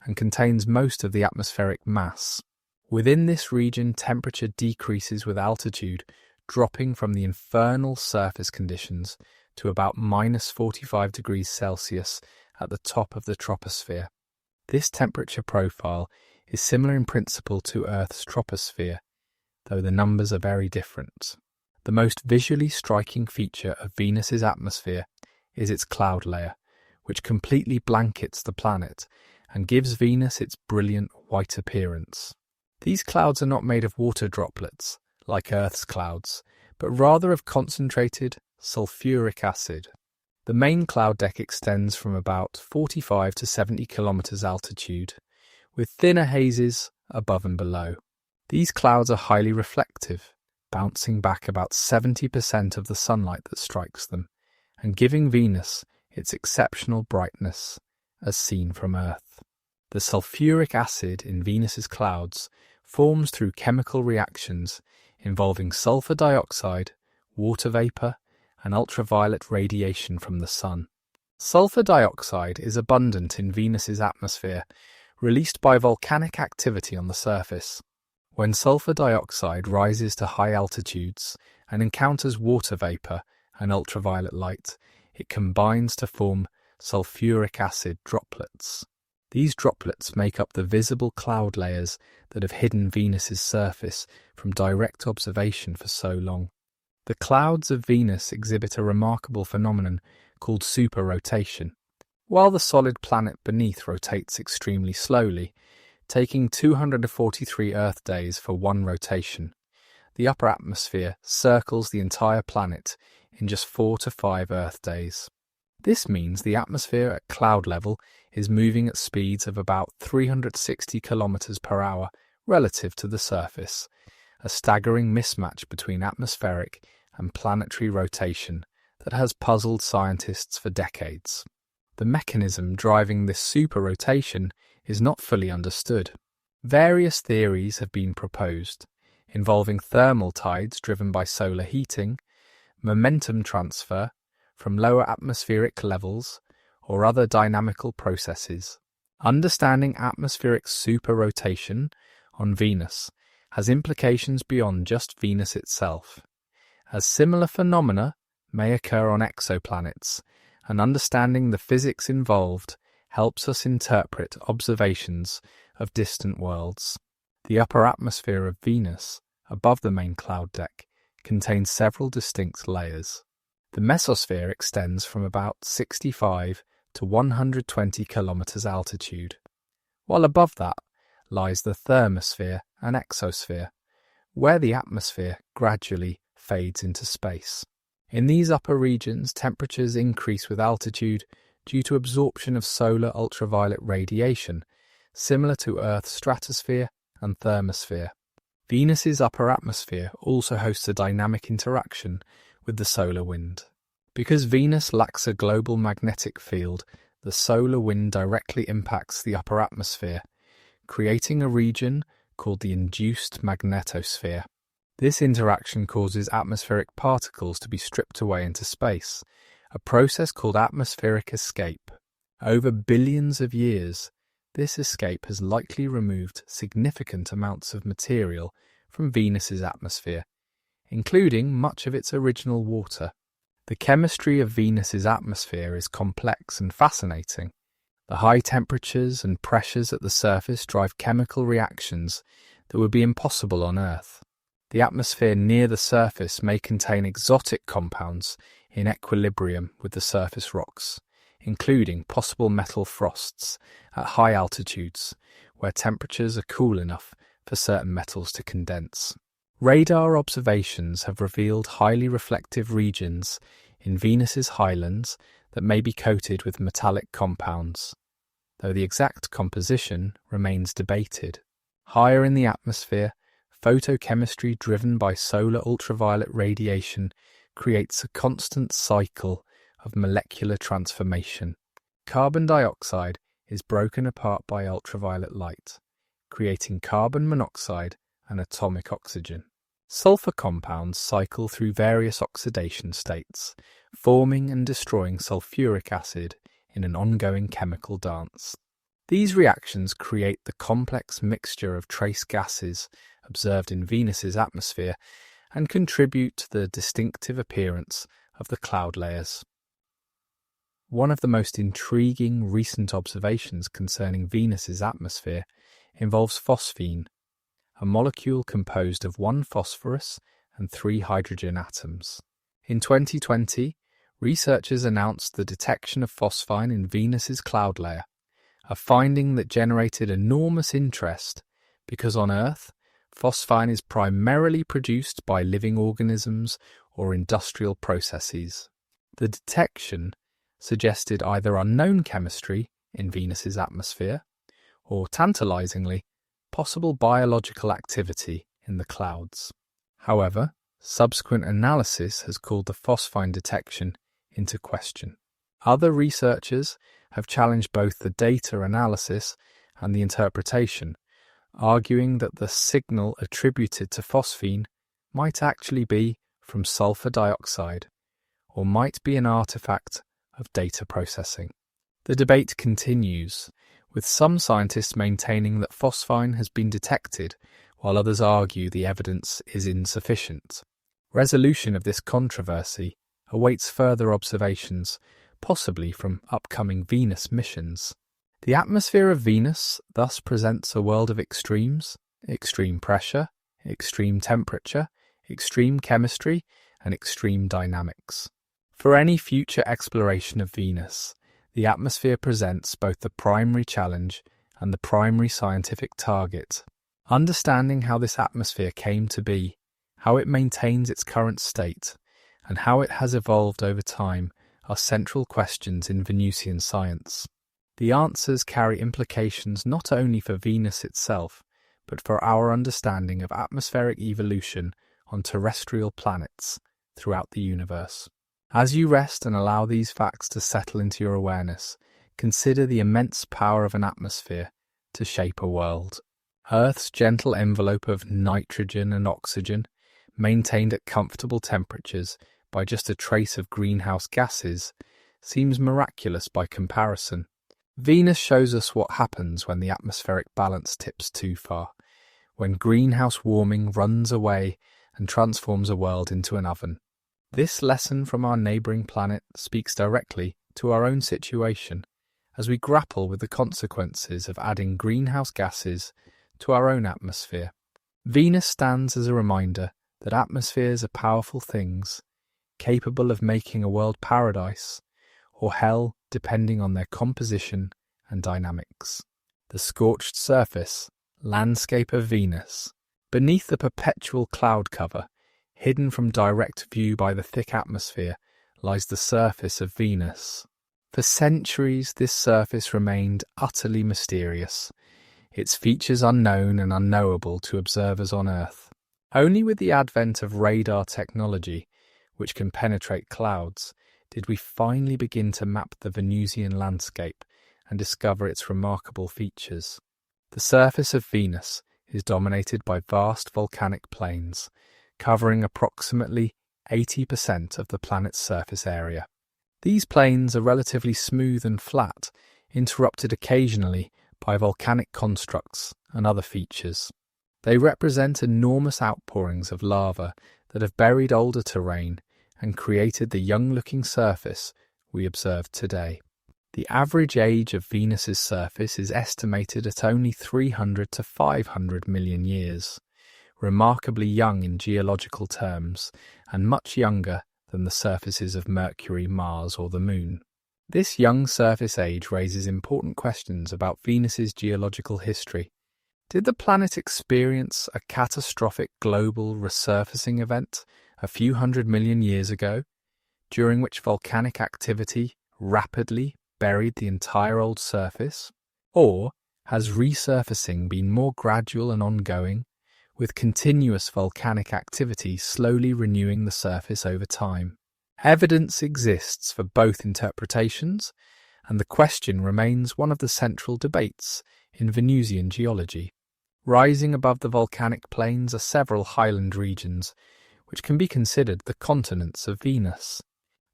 and contains most of the atmospheric mass. Within this region, temperature decreases with altitude, dropping from the infernal surface conditions to about minus 45 degrees Celsius at the top of the troposphere. This temperature profile is similar in principle to Earth's troposphere, though the numbers are very different. The most visually striking feature of Venus's atmosphere is its cloud layer, which completely blankets the planet and gives Venus its brilliant white appearance. These clouds are not made of water droplets, like Earth's clouds, but rather of concentrated sulfuric acid. The main cloud deck extends from about 45 to 70 kilometers altitude, with thinner hazes above and below. These clouds are highly reflective, bouncing back about 70% of the sunlight that strikes them, and giving Venus its exceptional brightness as seen from Earth. The sulfuric acid in Venus's clouds forms through chemical reactions involving sulfur dioxide, water vapor, and ultraviolet radiation from the sun. Sulfur dioxide is abundant in Venus's atmosphere, released by volcanic activity on the surface. When sulfur dioxide rises to high altitudes and encounters water vapor and ultraviolet light, it combines to form sulfuric acid droplets. These droplets make up the visible cloud layers that have hidden Venus's surface from direct observation for so long. The clouds of Venus exhibit a remarkable phenomenon called superrotation. While the solid planet beneath rotates extremely slowly, taking 243 Earth days for one rotation, the upper atmosphere circles the entire planet in just 4 to 5 Earth days. This means the atmosphere at cloud level is moving at speeds of about 360 kilometers per hour relative to the surface, a staggering mismatch between atmospheric and planetary rotation that has puzzled scientists for decades. The mechanism driving this superrotation is not fully understood. Various theories have been proposed, involving thermal tides driven by solar heating, momentum transfer from lower atmospheric levels, or other dynamical processes. Understanding atmospheric superrotation on Venus has implications beyond just Venus itself, as similar phenomena may occur on exoplanets, and understanding the physics involved helps us interpret observations of distant worlds. The upper atmosphere of Venus, above the main cloud deck, contains several distinct layers. The mesosphere extends from about 65 to 120 kilometers altitude, while above that lies the thermosphere and exosphere, where the atmosphere gradually fades into space. In these upper regions, temperatures increase with altitude due to absorption of solar ultraviolet radiation, similar to Earth's stratosphere and thermosphere. Venus's upper atmosphere also hosts a dynamic interaction with the solar wind. Because Venus lacks a global magnetic field, the solar wind directly impacts the upper atmosphere, creating a region called the induced magnetosphere. This interaction causes atmospheric particles to be stripped away into space, a process called atmospheric escape. Over billions of years, this escape has likely removed significant amounts of material from Venus's atmosphere, including much of its original water. The chemistry of Venus's atmosphere is complex and fascinating. The high temperatures and pressures at the surface drive chemical reactions that would be impossible on Earth. The atmosphere near the surface may contain exotic compounds in equilibrium with the surface rocks, including possible metal frosts at high altitudes where temperatures are cool enough for certain metals to condense. Radar observations have revealed highly reflective regions in Venus's highlands that may be coated with metallic compounds, though the exact composition remains debated. Higher in the atmosphere, photochemistry driven by solar ultraviolet radiation creates a constant cycle of molecular transformation. Carbon dioxide is broken apart by ultraviolet light, creating carbon monoxide and atomic oxygen. Sulfur compounds cycle through various oxidation states, forming and destroying sulfuric acid in an ongoing chemical dance. These reactions create the complex mixture of trace gases observed in Venus's atmosphere and contribute to the distinctive appearance of the cloud layers. One of the most intriguing recent observations concerning Venus's atmosphere involves phosphine, a molecule composed of 1 phosphorus and 3 hydrogen atoms. In 2020, researchers announced the detection of phosphine in Venus's cloud layer, a finding that generated enormous interest because on Earth, phosphine is primarily produced by living organisms or industrial processes. The detection suggested either unknown chemistry in Venus's atmosphere or, tantalizingly, possible biological activity in the clouds. However, subsequent analysis has called the phosphine detection into question. Other researchers have challenged both the data analysis and the interpretation, arguing that the signal attributed to phosphine might actually be from sulfur dioxide or might be an artifact of data processing. The debate continues, with some scientists maintaining that phosphine has been detected, while others argue the evidence is insufficient. Resolution of this controversy awaits further observations, possibly from upcoming Venus missions. The atmosphere of Venus thus presents a world of extremes: extreme pressure, extreme temperature, extreme chemistry, and extreme dynamics. For any future exploration of Venus, the atmosphere presents both the primary challenge and the primary scientific target. Understanding how this atmosphere came to be, how it maintains its current state, and how it has evolved over time are central questions in Venusian science. The answers carry implications not only for Venus itself, but for our understanding of atmospheric evolution on terrestrial planets throughout the universe. As you rest and allow these facts to settle into your awareness, consider the immense power of an atmosphere to shape a world. Earth's gentle envelope of nitrogen and oxygen, maintained at comfortable temperatures by just a trace of greenhouse gases, seems miraculous by comparison. Venus shows us what happens when the atmospheric balance tips too far, when greenhouse warming runs away and transforms a world into an oven. This lesson from our neighbouring planet speaks directly to our own situation as we grapple with the consequences of adding greenhouse gases to our own atmosphere. Venus stands as a reminder that atmospheres are powerful things, capable of making a world paradise or hell depending on their composition and dynamics. The scorched surface, landscape of Venus. Beneath the perpetual cloud cover, hidden from direct view by the thick atmosphere, lies the surface of Venus. For centuries, this surface remained utterly mysterious, its features unknown and unknowable to observers on Earth. Only with the advent of radar technology, which can penetrate clouds, did we finally begin to map the Venusian landscape and discover its remarkable features. The surface of Venus is dominated by vast volcanic plains, covering approximately 80% of the planet's surface area. These plains are relatively smooth and flat, interrupted occasionally by volcanic constructs and other features. They represent enormous outpourings of lava that have buried older terrain and created the young-looking surface we observe today. The average age of Venus's surface is estimated at only 300 to 500 million years, remarkably young in geological terms, and much younger than the surfaces of Mercury, Mars, or the Moon. This young surface age raises important questions about Venus's geological history. Did the planet experience a catastrophic global resurfacing event a few 100 million years ago, during which volcanic activity rapidly buried the entire old surface? Or has resurfacing been more gradual and ongoing, with continuous volcanic activity slowly renewing the surface over time? Evidence exists for both interpretations, and the question remains one of the central debates in Venusian geology. Rising above the volcanic plains are several highland regions, which can be considered the continents of Venus.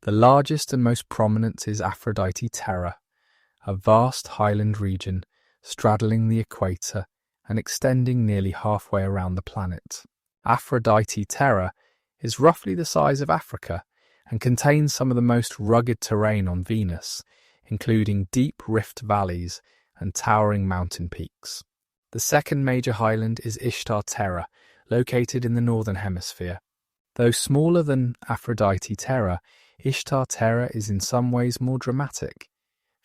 The largest and most prominent is Aphrodite Terra, a vast highland region straddling the equator and extending nearly halfway around the planet. Aphrodite Terra is roughly the size of Africa and contains some of the most rugged terrain on Venus, including deep rift valleys and towering mountain peaks. The second major highland is Ishtar Terra, located in the northern hemisphere. Though smaller than Aphrodite Terra, Ishtar Terra is in some ways more dramatic,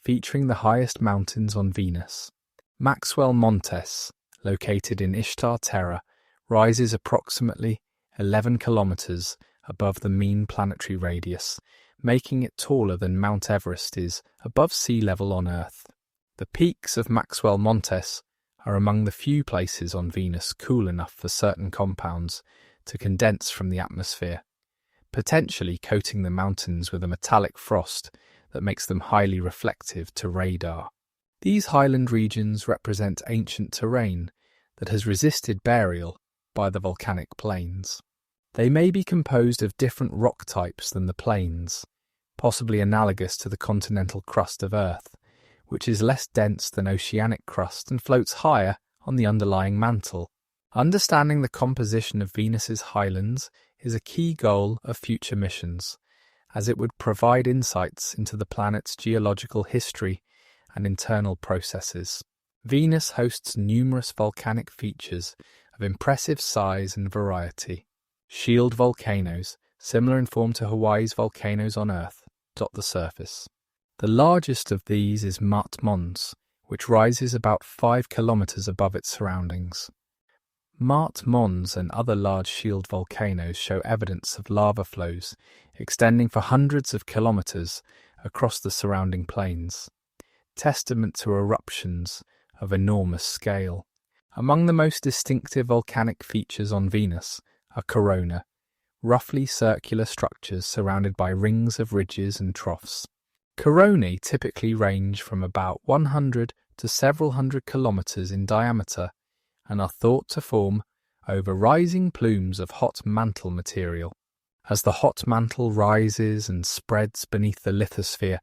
featuring the highest mountains on Venus. Maxwell Montes, located in Ishtar Terra, rises approximately 11 kilometers above the mean planetary radius, making it taller than Mount Everest is above sea level on Earth. The peaks of Maxwell Montes are among the few places on Venus cool enough for certain compounds to condense from the atmosphere, potentially coating the mountains with a metallic frost that makes them highly reflective to radar. These highland regions represent ancient terrain that has resisted burial by the volcanic plains. They may be composed of different rock types than the plains, possibly analogous to the continental crust of Earth, which is less dense than oceanic crust and floats higher on the underlying mantle. Understanding the composition of Venus's highlands is a key goal of future missions, as it would provide insights into the planet's geological history and internal processes. Venus hosts numerous volcanic features of impressive size and variety. Shield volcanoes, similar in form to Hawaii's volcanoes on Earth, dot the surface. The largest of these is Mount Mons, which rises about 5 kilometers above its surroundings. Mount Mons and other large shield volcanoes show evidence of lava flows extending for hundreds of kilometers across the surrounding plains, testament to eruptions of enormous scale. Among the most distinctive volcanic features on Venus are corona, roughly circular structures surrounded by rings of ridges and troughs. Coronae typically range from about 100 to several hundred kilometers in diameter and are thought to form over rising plumes of hot mantle material. As the hot mantle rises and spreads beneath the lithosphere,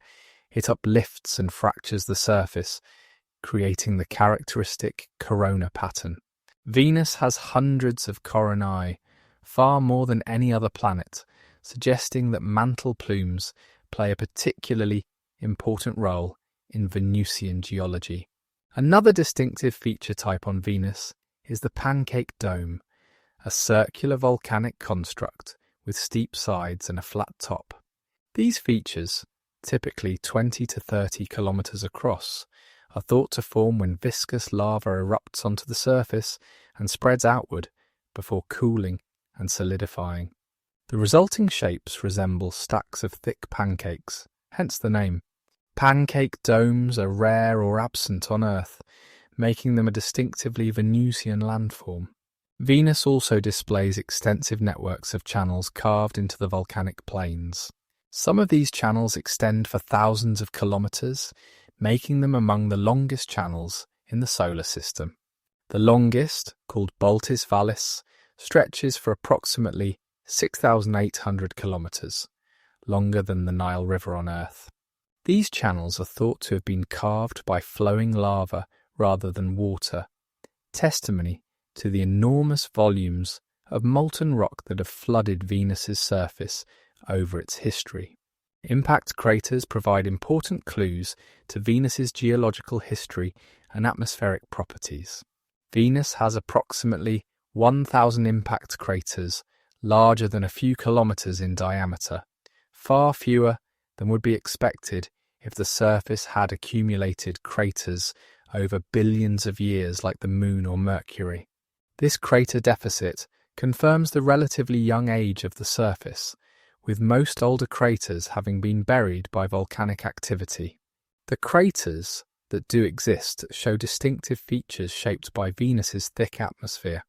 it uplifts and fractures the surface, creating the characteristic corona pattern. Venus has hundreds of coronae, far more than any other planet, suggesting that mantle plumes play a particularly important role in Venusian geology. Another distinctive feature type on Venus is the pancake dome, a circular volcanic construct with steep sides and a flat top. These features, typically 20 to 30 kilometers across, are thought to form when viscous lava erupts onto the surface and spreads outward before cooling and solidifying. The resulting shapes resemble stacks of thick pancakes, hence the name. Pancake domes are rare or absent on Earth, making them a distinctively Venusian landform. Venus also displays extensive networks of channels carved into the volcanic plains. Some of these channels extend for thousands of kilometres, making them among the longest channels in the solar system. The longest, called Baltis Vallis, stretches for approximately 6,800 kilometres, longer than the Nile River on Earth. These channels are thought to have been carved by flowing lava rather than water, testimony to the enormous volumes of molten rock that have flooded Venus's surface over its history. Impact craters provide important clues to Venus's geological history and atmospheric properties. Venus has approximately 1,000 impact craters larger than a few kilometres in diameter, far fewer than would be expected if the surface had accumulated craters over billions of years like the Moon or Mercury. This crater deficit confirms the relatively young age of the surface, with most older craters having been buried by volcanic activity. The craters that do exist show distinctive features shaped by Venus's thick atmosphere.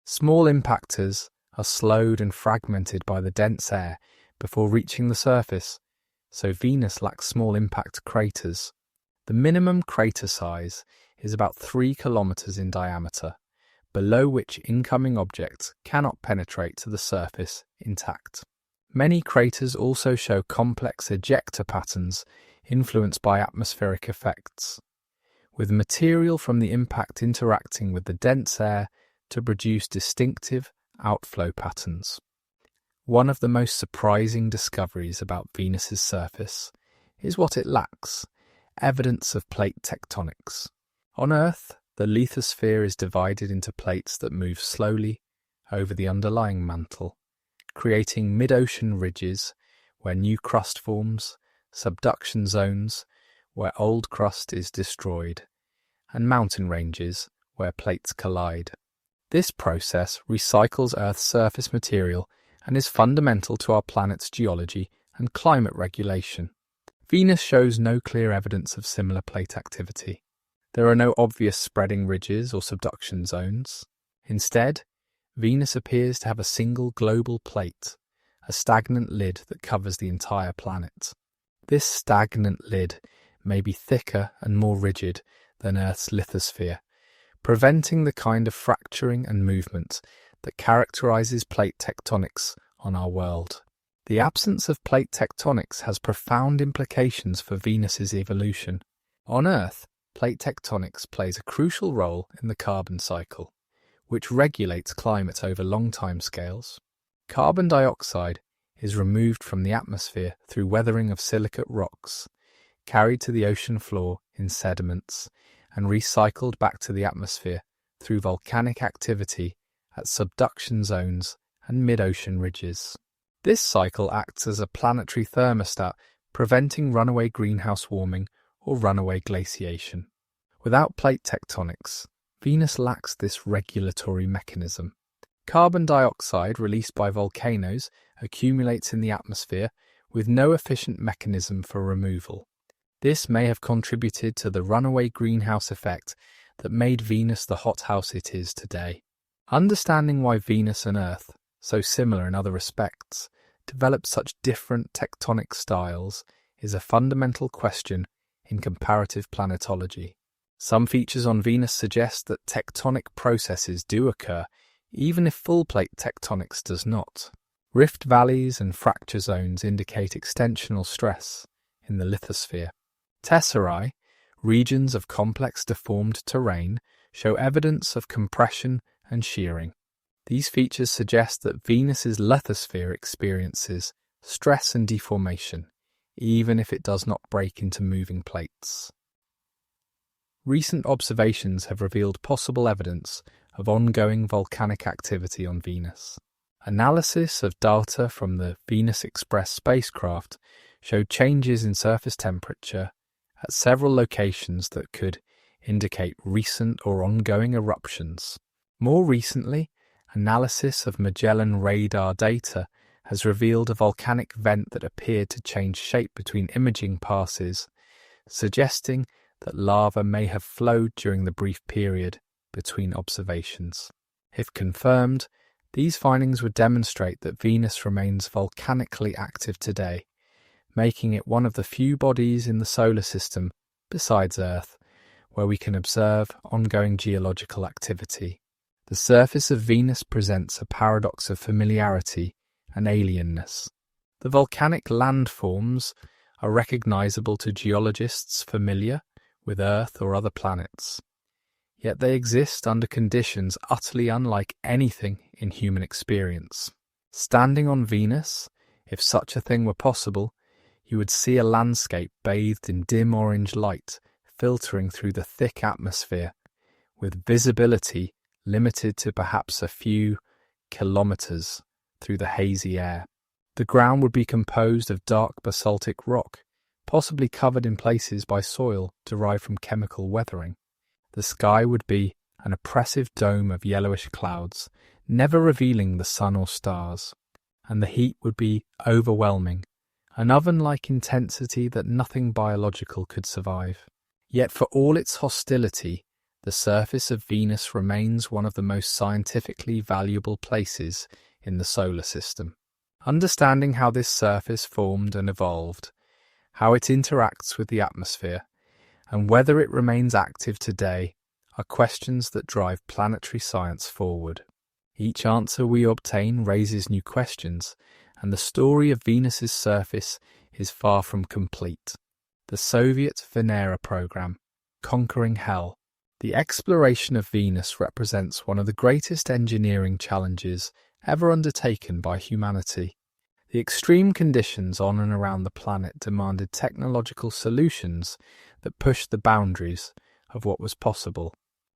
Small impactors are slowed and fragmented by the dense air before reaching the surface, so Venus lacks small impact craters. The minimum crater size is about 3 kilometres in diameter, below which incoming objects cannot penetrate to the surface intact. Many craters also show complex ejecta patterns influenced by atmospheric effects, with material from the impact interacting with the dense air to produce distinctive outflow patterns. One of the most surprising discoveries about Venus's surface is what it lacks: evidence of plate tectonics. On Earth, the lithosphere is divided into plates that move slowly over the underlying mantle, creating mid-ocean ridges where new crust forms, subduction zones where old crust is destroyed, and mountain ranges where plates collide. This process recycles Earth's surface material and is fundamental to our planet's geology and climate regulation. Venus shows no clear evidence of similar plate activity. There are no obvious spreading ridges or subduction zones. Instead, Venus appears to have a single global plate, a stagnant lid that covers the entire planet. This stagnant lid may be thicker and more rigid than Earth's lithosphere, preventing the kind of fracturing and movement that characterizes plate tectonics on our world. The absence of plate tectonics has profound implications for Venus's evolution. On Earth, plate tectonics plays a crucial role in the carbon cycle, which regulates climate over long timescales. Carbon dioxide is removed from the atmosphere through weathering of silicate rocks, carried to the ocean floor in sediments, and recycled back to the atmosphere through volcanic activity at subduction zones and mid-ocean ridges. This cycle acts as a planetary thermostat, preventing runaway greenhouse warming or runaway glaciation. Without plate tectonics, Venus lacks this regulatory mechanism. Carbon dioxide released by volcanoes accumulates in the atmosphere with no efficient mechanism for removal. This may have contributed to the runaway greenhouse effect that made Venus the hothouse it is today. Understanding why Venus and Earth, so similar in other respects, developed such different tectonic styles is a fundamental question in comparative planetology. Some features on Venus suggest that tectonic processes do occur, even if full plate tectonics does not. Rift valleys and fracture zones indicate extensional stress in the lithosphere. Tesserae, regions of complex deformed terrain, show evidence of compression and shearing. These features suggest that Venus's lithosphere experiences stress and deformation, even if it does not break into moving plates. Recent observations have revealed possible evidence of ongoing volcanic activity on Venus. Analysis of data from the Venus Express spacecraft showed changes in surface temperature at several locations that could indicate recent or ongoing eruptions. More recently, analysis of Magellan radar data has revealed a volcanic vent that appeared to change shape between imaging passes, suggesting that lava may have flowed during the brief period between observations. If confirmed, these findings would demonstrate that Venus remains volcanically active today, making it one of the few bodies in the solar system, besides Earth, where we can observe ongoing geological activity. The surface of Venus presents a paradox of familiarity and alienness. The volcanic landforms are recognizable to geologists familiar with Earth or other planets, yet they exist under conditions utterly unlike anything in human experience. Standing on Venus, if such a thing were possible, you would see a landscape bathed in dim orange light filtering through the thick atmosphere, with visibility limited to perhaps a few kilometers through the hazy air. The ground would be composed of dark basaltic rock, possibly covered in places by soil derived from chemical weathering. The sky would be an oppressive dome of yellowish clouds, never revealing the sun or stars, and the heat would be overwhelming, an oven-like intensity that nothing biological could survive. Yet for all its hostility, the surface of Venus remains one of the most scientifically valuable places in the solar system. Understanding how this surface formed and evolved, how it interacts with the atmosphere, and whether it remains active today are questions that drive planetary science forward. Each answer we obtain raises new questions, and the story of Venus's surface is far from complete. The Soviet Venera program, Conquering Hell. The exploration of Venus represents one of the greatest engineering challenges ever undertaken by humanity. The extreme conditions on and around the planet demanded technological solutions that pushed the boundaries of what was possible.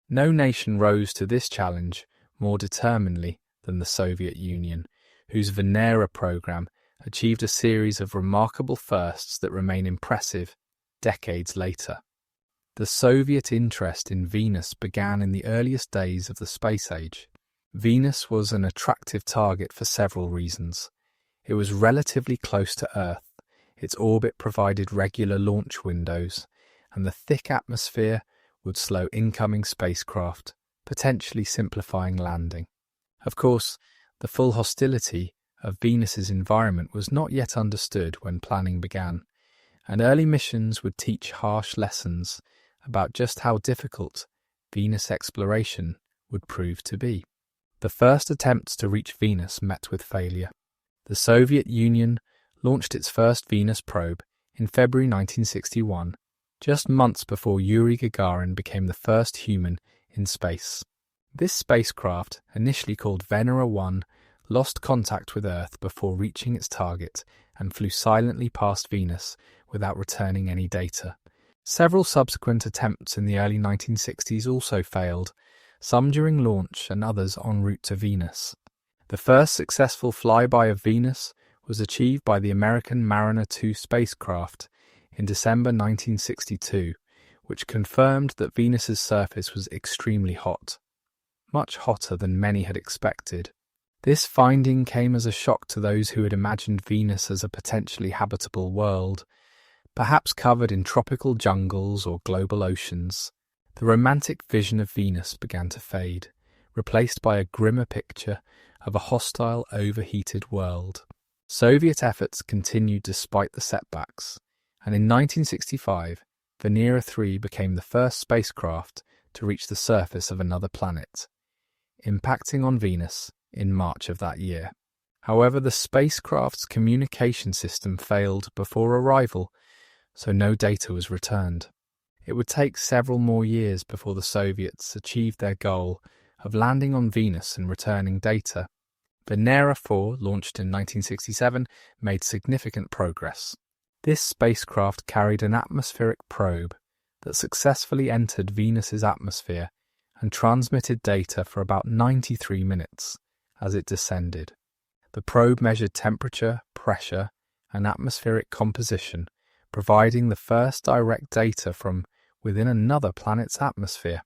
No nation rose to this challenge more determinedly than the Soviet Union, whose Venera program achieved a series of remarkable firsts that remain impressive decades later. The Soviet interest in Venus began in the earliest days of the space age. Venus was an attractive target for several reasons. It was relatively close to Earth, its orbit provided regular launch windows, and the thick atmosphere would slow incoming spacecraft, potentially simplifying landing. Of course, the full hostility of Venus's environment was not yet understood when planning began, and early missions would teach harsh lessons about just how difficult Venus exploration would prove to be. The first attempts to reach Venus met with failure. The Soviet Union launched its first Venus probe in February 1961, just months before Yuri Gagarin became the first human in space. This spacecraft, initially called Venera 1, lost contact with Earth before reaching its target and flew silently past Venus without returning any data. Several subsequent attempts in the early 1960s also failed, some during launch and others en route to Venus. The first successful flyby of Venus was achieved by the American Mariner 2 spacecraft in December 1962, which confirmed that Venus's surface was extremely hot, much hotter than many had expected. This finding came as a shock to those who had imagined Venus as a potentially habitable world, perhaps covered in tropical jungles or global oceans. The romantic vision of Venus began to fade, replaced by a grimmer picture of a hostile, overheated world. Soviet efforts continued despite the setbacks, and in 1965, Venera 3 became the first spacecraft to reach the surface of another planet, impacting on Venus in March of that year. However, the spacecraft's communication system failed before arrival, so no data was returned. It would take several more years before the Soviets achieved their goal of landing on Venus and returning data. Venera 4, launched in 1967, made significant progress. This spacecraft carried an atmospheric probe that successfully entered Venus's atmosphere and transmitted data for about 93 minutes as it descended. The probe measured temperature, pressure, and atmospheric composition, providing the first direct data from within another planet's atmosphere.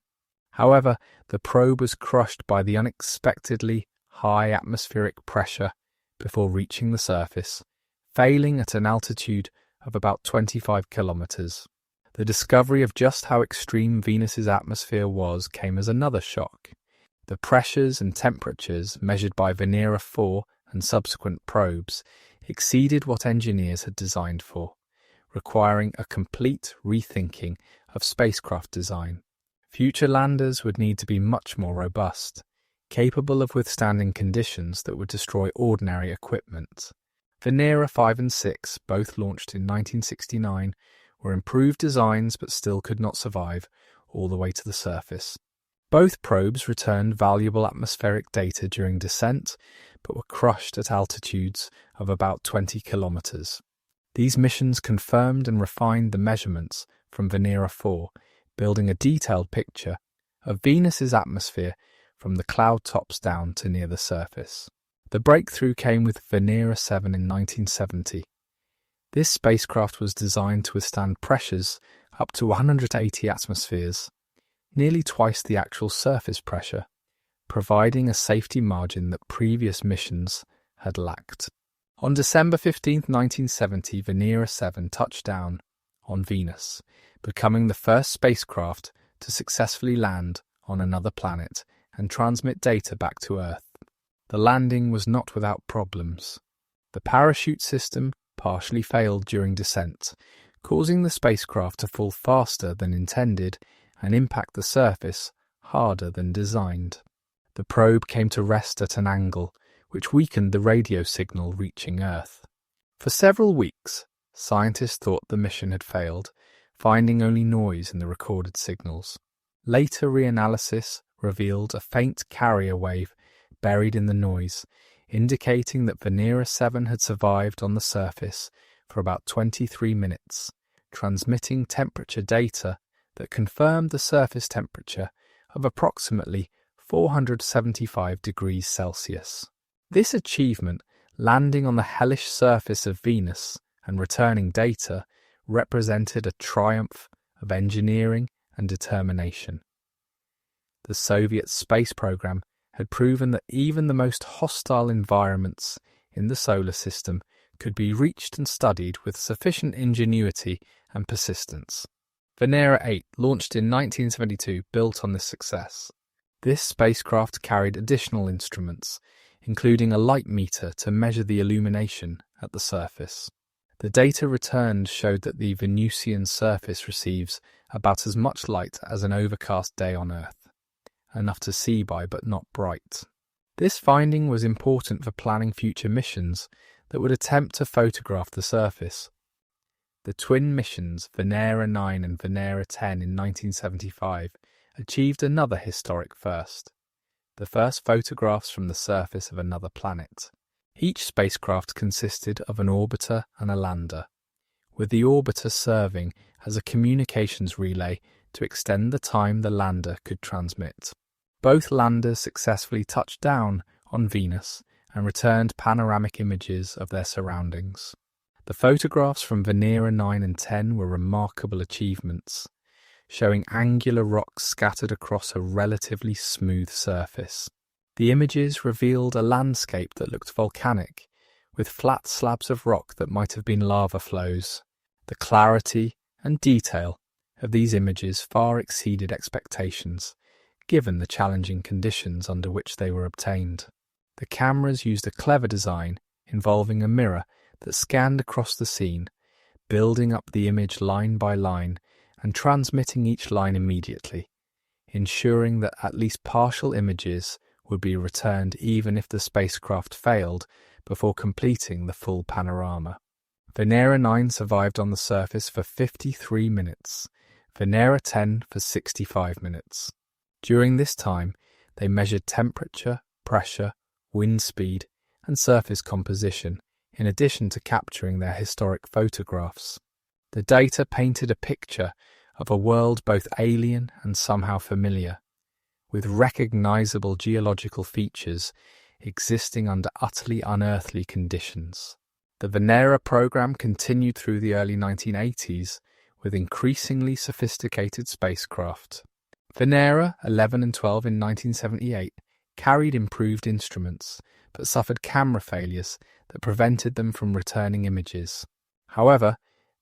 However, the probe was crushed by the unexpectedly high atmospheric pressure before reaching the surface, failing at an altitude of about 25 kilometers. The discovery of just how extreme Venus's atmosphere was came as another shock. The pressures and temperatures measured by Venera 4 and subsequent probes exceeded what engineers had designed for, requiring a complete rethinking of spacecraft design. Future landers would need to be much more robust, capable of withstanding conditions that would destroy ordinary equipment. Venera 5 and 6, both launched in 1969, were improved designs but still could not survive all the way to the surface. Both probes returned valuable atmospheric data during descent, but were crushed at altitudes of about 20 kilometers. These missions confirmed and refined the measurements from Venera 4, building a detailed picture of Venus's atmosphere from the cloud tops down to near the surface. The breakthrough came with Venera 7 in 1970. This spacecraft was designed to withstand pressures up to 180 atmospheres, nearly twice the actual surface pressure, providing a safety margin that previous missions had lacked. On December 15, 1970, Venera 7 touched down on Venus, becoming the first spacecraft to successfully land on another planet and transmit data back to Earth. The landing was not without problems. The parachute system partially failed during descent, causing the spacecraft to fall faster than intended and impact the surface harder than designed. The probe came to rest at an angle, which weakened the radio signal reaching Earth. For several weeks, scientists thought the mission had failed, finding only noise in the recorded signals. Later reanalysis revealed a faint carrier wave buried in the noise, indicating that Venera 7 had survived on the surface for about 23 minutes, transmitting temperature data that confirmed the surface temperature of approximately 475 degrees Celsius. This achievement, landing on the hellish surface of Venus and returning data, represented a triumph of engineering and determination. The Soviet space program had proven that even the most hostile environments in the solar system could be reached and studied with sufficient ingenuity and persistence. Venera 8, launched in 1972, built on this success. This spacecraft carried additional instruments, including a light meter to measure the illumination at the surface. The data returned showed that the Venusian surface receives about as much light as an overcast day on Earth, enough to see by but not bright. This finding was important for planning future missions that would attempt to photograph the surface. The twin missions Venera 9 and Venera 10 in 1975 achieved another historic first: the first photographs from the surface of another planet. Each spacecraft consisted of an orbiter and a lander, with the orbiter serving as a communications relay to extend the time the lander could transmit. Both landers successfully touched down on Venus and returned panoramic images of their surroundings. The photographs from Venera 9 and 10 were remarkable achievements, showing angular rocks scattered across a relatively smooth surface. The images revealed a landscape that looked volcanic, with flat slabs of rock that might have been lava flows. The clarity and detail of these images far exceeded expectations, given the challenging conditions under which they were obtained. The cameras used a clever design involving a mirror that scanned across the scene, building up the image line by line and transmitting each line immediately, ensuring that at least partial images would be returned even if the spacecraft failed before completing the full panorama. Venera 9 survived on the surface for 53 minutes, Venera 10 for 65 minutes. During this time, they measured temperature, pressure, wind speed, and surface composition, in addition to capturing their historic photographs. The data painted a picture of a world both alien and somehow familiar, with recognizable geological features existing under utterly unearthly conditions. The Venera program continued through the early 1980s with increasingly sophisticated spacecraft. Venera 11 and 12 in 1978 carried improved instruments, but suffered camera failures that prevented them from returning images. However,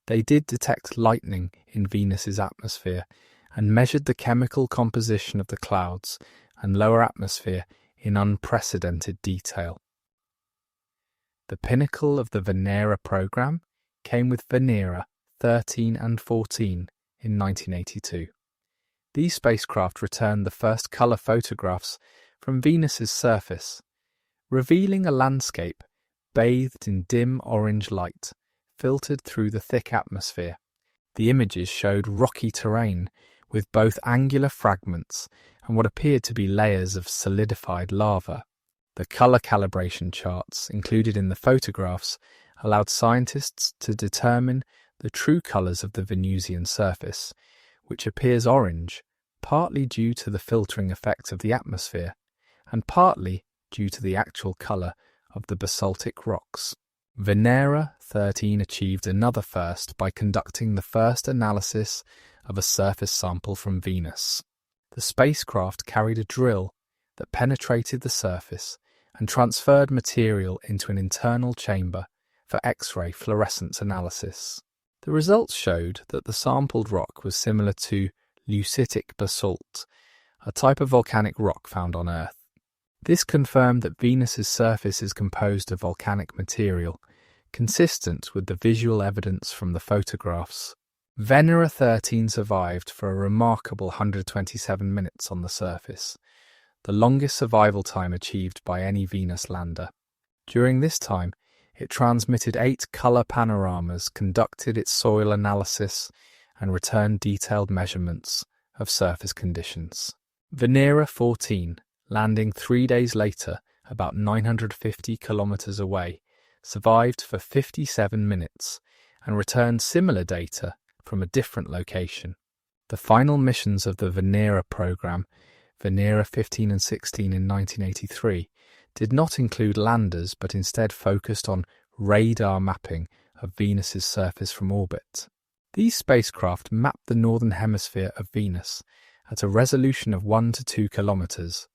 they did detect lightning in Venus's atmosphere and measured the chemical composition of the clouds and lower atmosphere in unprecedented detail. The pinnacle of the Venera program came with Venera 13 and 14 in 1982. These spacecraft returned the first colour photographs from Venus's surface, revealing a landscape bathed in dim orange light filtered through the thick atmosphere. The images showed rocky terrain with both angular fragments and what appeared to be layers of solidified lava. The colour calibration charts included in the photographs allowed scientists to determine the true colours of the Venusian surface, which appears orange, partly due to the filtering effect of the atmosphere, and partly due to the actual colour of the basaltic rocks. Venera 13 achieved another first by conducting the first analysis of a surface sample from Venus. The spacecraft carried a drill that penetrated the surface and transferred material into an internal chamber for X-ray fluorescence analysis. The results showed that the sampled rock was similar to leucitic basalt, a type of volcanic rock found on Earth. This confirmed that Venus's surface is composed of volcanic material, consistent with the visual evidence from the photographs. Venera 13 survived for a remarkable 127 minutes on the surface, the longest survival time achieved by any Venus lander. During this time, it transmitted 8 colour panoramas, conducted its soil analysis, and returned detailed measurements of surface conditions. Venera 14, landing 3 days later, about 950 kilometres away, survived for 57 minutes and returned similar data from a different location. The final missions of the Venera program, Venera 15 and 16 in 1983, did not include landers but instead focused on radar mapping of Venus's surface from orbit. These spacecraft mapped the northern hemisphere of Venus at a resolution of 1 to 2 kilometres,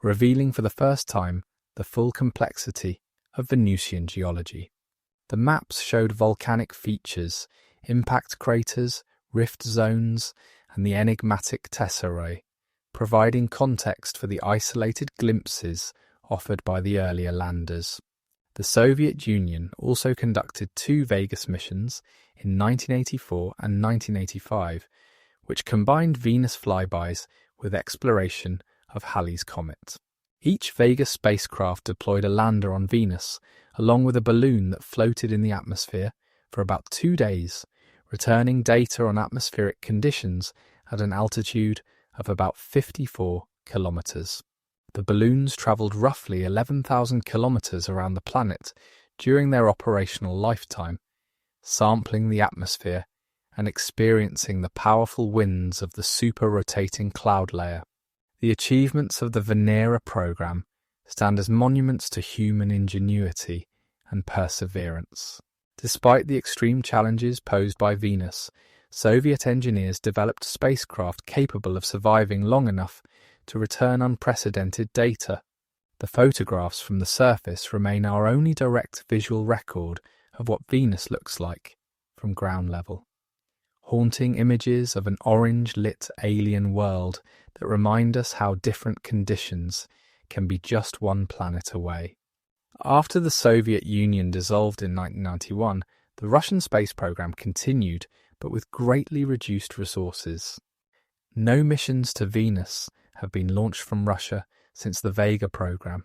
revealing for the first time the full complexity of Venusian geology. The maps showed volcanic features, impact craters, rift zones, and the enigmatic tesserae, providing context for the isolated glimpses offered by the earlier landers. The Soviet Union also conducted 2 Vegas missions in 1984 and 1985, which combined Venus flybys with exploration of Halley's Comet. Each Vegas spacecraft deployed a lander on Venus, along with a balloon that floated in the atmosphere for about 2 days, returning data on atmospheric conditions at an altitude of about 54 kilometres. The balloons travelled roughly 11,000 kilometres around the planet during their operational lifetime, sampling the atmosphere and experiencing the powerful winds of the super-rotating cloud layer. The achievements of the Venera program stand as monuments to human ingenuity and perseverance. Despite the extreme challenges posed by Venus, Soviet engineers developed spacecraft capable of surviving long enough to return unprecedented data. The photographs from the surface remain our only direct visual record of what Venus looks like from ground level. Haunting images of an orange-lit alien world that remind us how different conditions can be just one planet away. After the Soviet Union dissolved in 1991, the Russian space program continued, but with greatly reduced resources. No missions to Venus have been launched from Russia since the Vega program,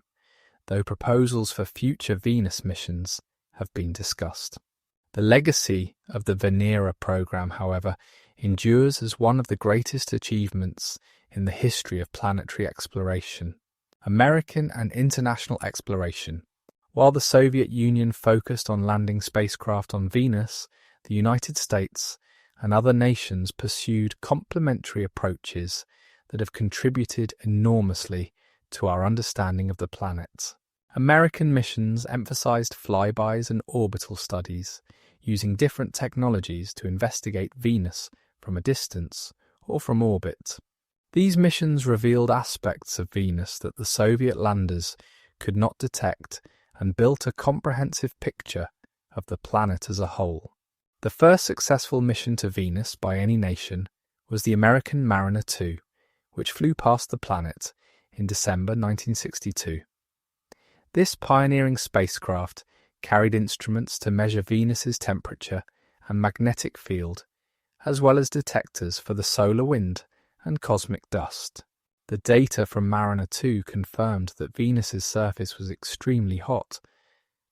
though proposals for future Venus missions have been discussed. The legacy of the Venera program, however, endures as one of the greatest achievements in the history of planetary exploration. American and international exploration. While the Soviet Union focused on landing spacecraft on Venus, the United States and other nations pursued complementary approaches that have contributed enormously to our understanding of the planet. American missions emphasized flybys and orbital studies, using different technologies to investigate Venus from a distance or from orbit. These missions revealed aspects of Venus that the Soviet landers could not detect and built a comprehensive picture of the planet as a whole. The first successful mission to Venus by any nation was the American Mariner 2, which flew past the planet in December 1962. This pioneering spacecraft carried instruments to measure Venus's temperature and magnetic field, as well as detectors for the solar wind and cosmic dust. The data from Mariner 2 confirmed that Venus's surface was extremely hot,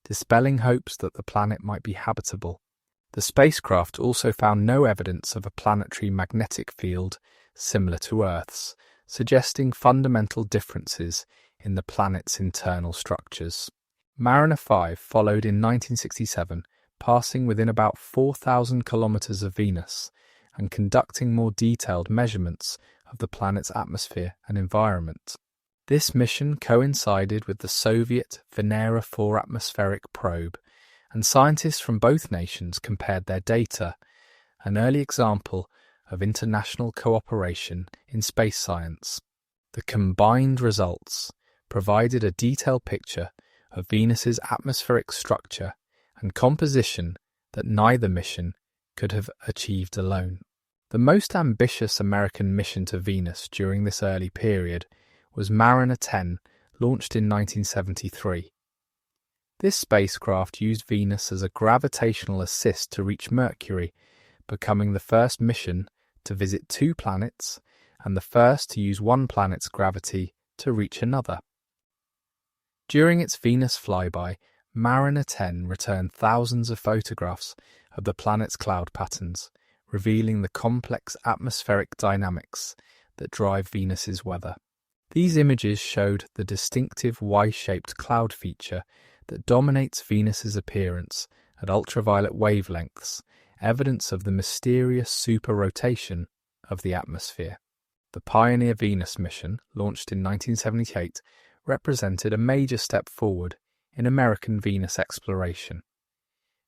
dispelling hopes that the planet might be habitable. The spacecraft also found no evidence of a planetary magnetic field similar to Earth's, suggesting fundamental differences in the planet's internal structures. Mariner 5 followed in 1967, passing within about 4,000 kilometers of Venus and conducting more detailed measurements of the planet's atmosphere and environment. This mission coincided with the Soviet Venera 4 atmospheric probe, and scientists from both nations compared their data, an early example of international cooperation in space science. The combined results provided a detailed picture of Venus's atmospheric structure and composition that neither mission could have achieved alone. The most ambitious American mission to Venus during this early period was Mariner 10, launched in 1973. This spacecraft used Venus as a gravitational assist to reach Mercury, becoming the first mission to visit 2 planets and the first to use one planet's gravity to reach another. During its Venus flyby, Mariner 10 returned thousands of photographs of the planet's cloud patterns, revealing the complex atmospheric dynamics that drive Venus's weather. These images showed the distinctive Y-shaped cloud feature that dominates Venus's appearance at ultraviolet wavelengths, evidence of the mysterious super-rotation of the atmosphere. The Pioneer Venus mission, launched in 1978, represented a major step forward in American Venus exploration.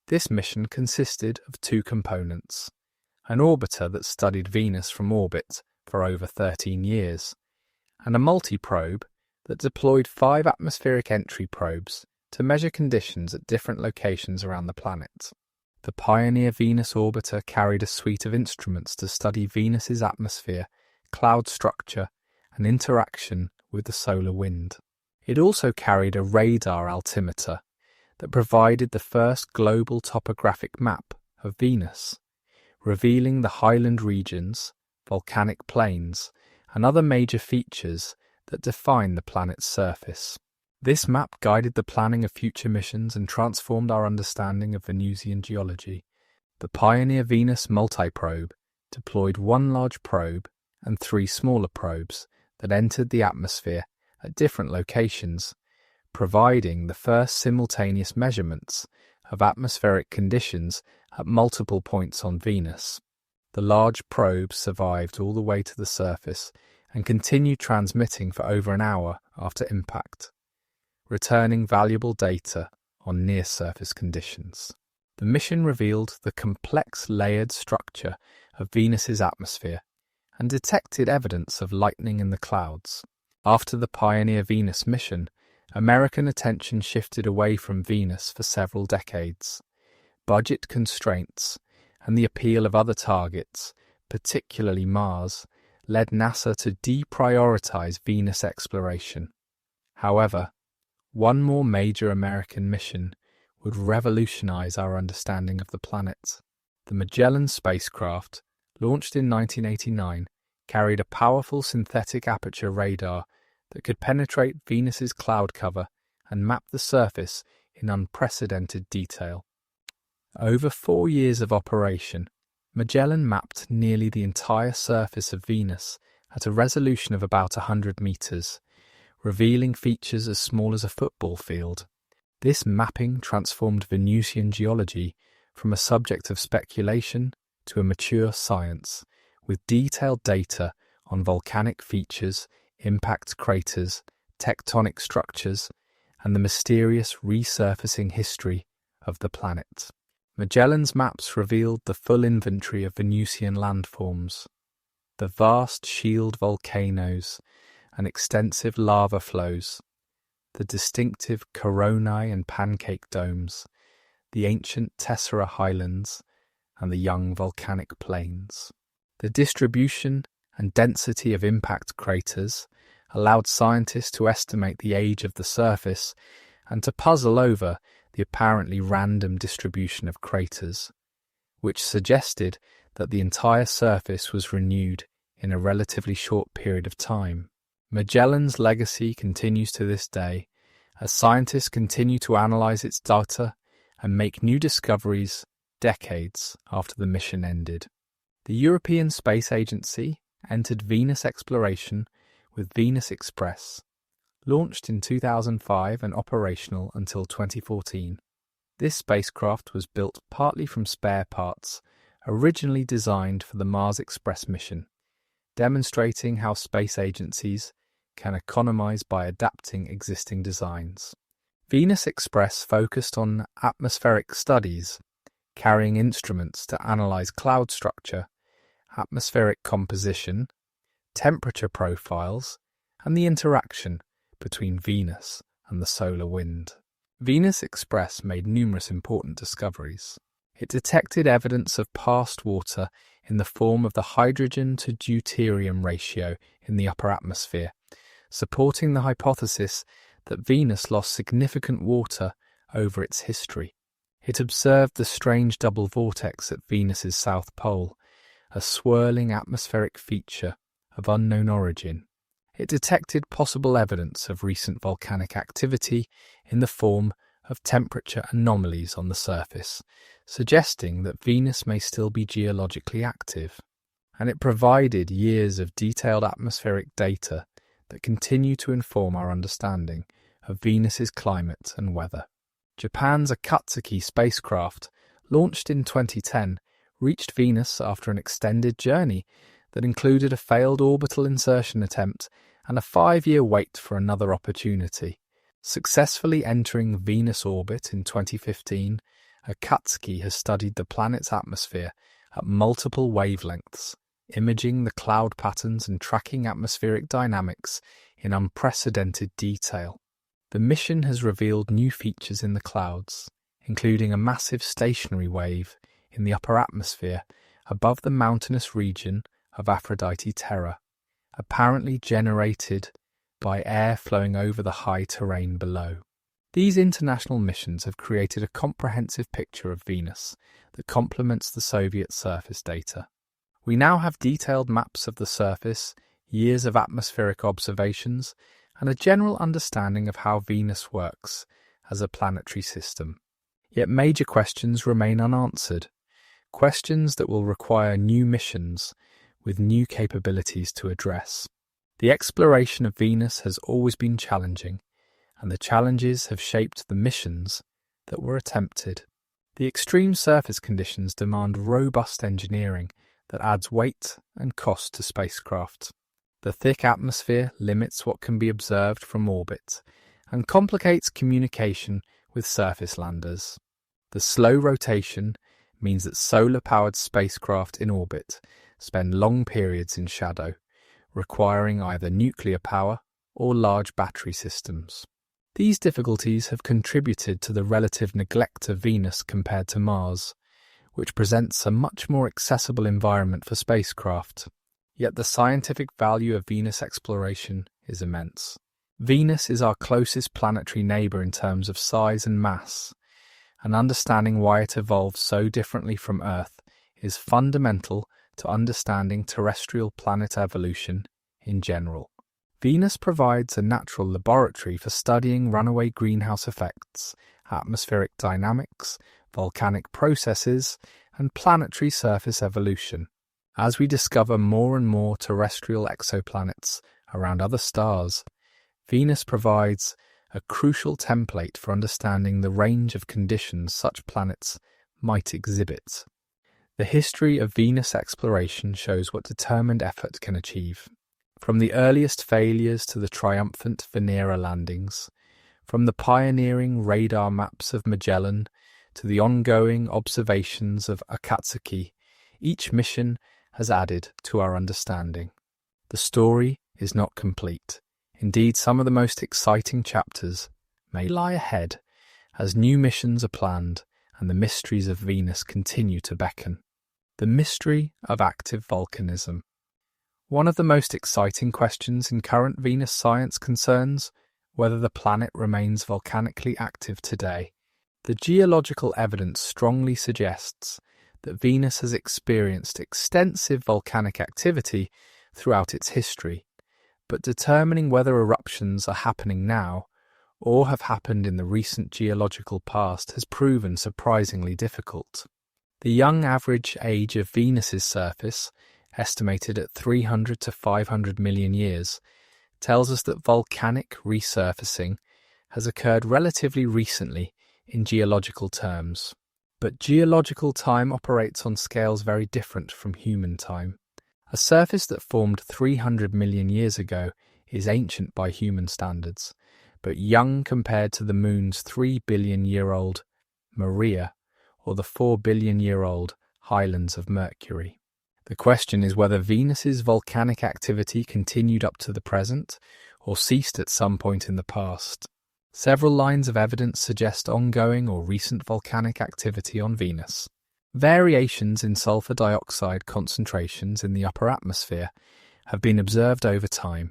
This mission consisted of 2 components: an orbiter that studied Venus from orbit for over 13 years, and a multi-probe that deployed 5 atmospheric entry probes to measure conditions at different locations around the planet. The Pioneer Venus orbiter carried a suite of instruments to study Venus's atmosphere, cloud structure, and interaction with the solar wind. It also carried a radar altimeter that provided the first global topographic map of Venus, revealing the highland regions, volcanic plains, and other major features that define the planet's surface. This map guided the planning of future missions and transformed our understanding of Venusian geology. The Pioneer Venus multiprobe deployed 1 large probe and 3 smaller probes that entered the atmosphere at different locations, providing the first simultaneous measurements of atmospheric conditions at multiple points on Venus. The large probe survived all the way to the surface and continued transmitting for over an hour after impact, returning valuable data on near-surface conditions. The mission revealed the complex layered structure of Venus's atmosphere and detected evidence of lightning in the clouds. After the Pioneer Venus mission, American attention shifted away from Venus for several decades. Budget constraints and the appeal of other targets, particularly Mars, led NASA to deprioritize Venus exploration. However, one more major American mission would revolutionize our understanding of the planet. The Magellan spacecraft, launched in 1989, carried a powerful synthetic aperture radar that could penetrate Venus's cloud cover and map the surface in unprecedented detail. Over 4 years of operation, Magellan mapped nearly the entire surface of Venus at a resolution of about 100 meters, revealing features as small as a football field. This mapping transformed Venusian geology from a subject of speculation to a mature science, with detailed data on volcanic features, impact craters, tectonic structures, and the mysterious resurfacing history of the planet. Magellan's maps revealed the full inventory of Venusian landforms. the vast shield volcanoes and extensive lava flows, the distinctive coronae and pancake domes, the ancient tessera highlands, and the young volcanic plains. The distribution and density of impact craters allowed scientists to estimate the age of the surface and to puzzle over the apparently random distribution of craters, which suggested that the entire surface was renewed in a relatively short period of time. Magellan's legacy continues to this day, as scientists continue to analyze its data and make new discoveries decades after the mission ended. The European Space Agency entered Venus exploration with Venus Express, launched in 2005 and operational until 2014. This spacecraft was built partly from spare parts originally designed for the Mars Express mission, demonstrating how space agencies can economize by adapting existing designs. Venus Express focused on atmospheric studies, carrying instruments to analyze cloud structure, atmospheric composition, temperature profiles, and the interaction between Venus and the solar wind. Venus Express made numerous important discoveries. It detected evidence of past water in the form of the hydrogen to deuterium ratio in the upper atmosphere, supporting the hypothesis that Venus lost significant water over its history. It observed the strange double vortex at Venus's south pole, a swirling atmospheric feature of unknown origin. It detected possible evidence of recent volcanic activity in the form of temperature anomalies on the surface, suggesting that Venus may still be geologically active. And it provided years of detailed atmospheric data that continue to inform our understanding of Venus's climate and weather. Japan's Akatsuki spacecraft, launched in 2010, reached Venus after an extended journey that included a failed orbital insertion attempt and a 5-year wait for another opportunity. Successfully entering Venus orbit in 2015, Akatsuki has studied the planet's atmosphere at multiple wavelengths, imaging the cloud patterns and tracking atmospheric dynamics in unprecedented detail. The mission has revealed new features in the clouds, including a massive stationary wave in the upper atmosphere above the mountainous region of Aphrodite Terra, apparently generated by air flowing over the high terrain below. These international missions have created a comprehensive picture of Venus that complements the Soviet surface data. We now have detailed maps of the surface, years of atmospheric observations, and a general understanding of how Venus works as a planetary system. Yet major questions remain unanswered, questions that will require new missions with new capabilities to address. The exploration of Venus has always been challenging, and the challenges have shaped the missions that were attempted. The extreme surface conditions demand robust engineering that adds weight and cost to spacecraft. The thick atmosphere limits what can be observed from orbit and complicates communication with surface landers. The slow rotation means that solar-powered spacecraft in orbit spend long periods in shadow, requiring either nuclear power or large battery systems. These difficulties have contributed to the relative neglect of Venus compared to Mars, which presents a much more accessible environment for spacecraft. Yet the scientific value of Venus exploration is immense. Venus is our closest planetary neighbour in terms of size and mass, and understanding why it evolved so differently from Earth is fundamental to understanding terrestrial planet evolution in general. Venus provides a natural laboratory for studying runaway greenhouse effects, atmospheric dynamics, volcanic processes, and planetary surface evolution. As we discover more and more terrestrial exoplanets around other stars, Venus provides a crucial template for understanding the range of conditions such planets might exhibit. The history of Venus exploration shows what determined effort can achieve. From the earliest failures to the triumphant Venera landings, from the pioneering radar maps of Magellan to the ongoing observations of Akatsuki, each mission has added to our understanding. The story is not complete. Indeed, some of the most exciting chapters may lie ahead as new missions are planned and the mysteries of Venus continue to beckon. The mystery of active volcanism. One of the most exciting questions in current Venus science concerns whether the planet remains volcanically active today. The geological evidence strongly suggests that Venus has experienced extensive volcanic activity throughout its history, but determining whether eruptions are happening now or have happened in the recent geological past has proven surprisingly difficult. The young average age of Venus's surface, estimated at 300 to 500 million years, tells us that volcanic resurfacing has occurred relatively recently in geological terms. But geological time operates on scales very different from human time. A surface that formed 300 million years ago is ancient by human standards, but young compared to the Moon's 3 billion-year-old Maria or the 4 billion-year-old highlands of Mercury. The question is whether Venus's volcanic activity continued up to the present or ceased at some point in the past. Several lines of evidence suggest ongoing or recent volcanic activity on Venus. Variations in sulfur dioxide concentrations in the upper atmosphere have been observed over time,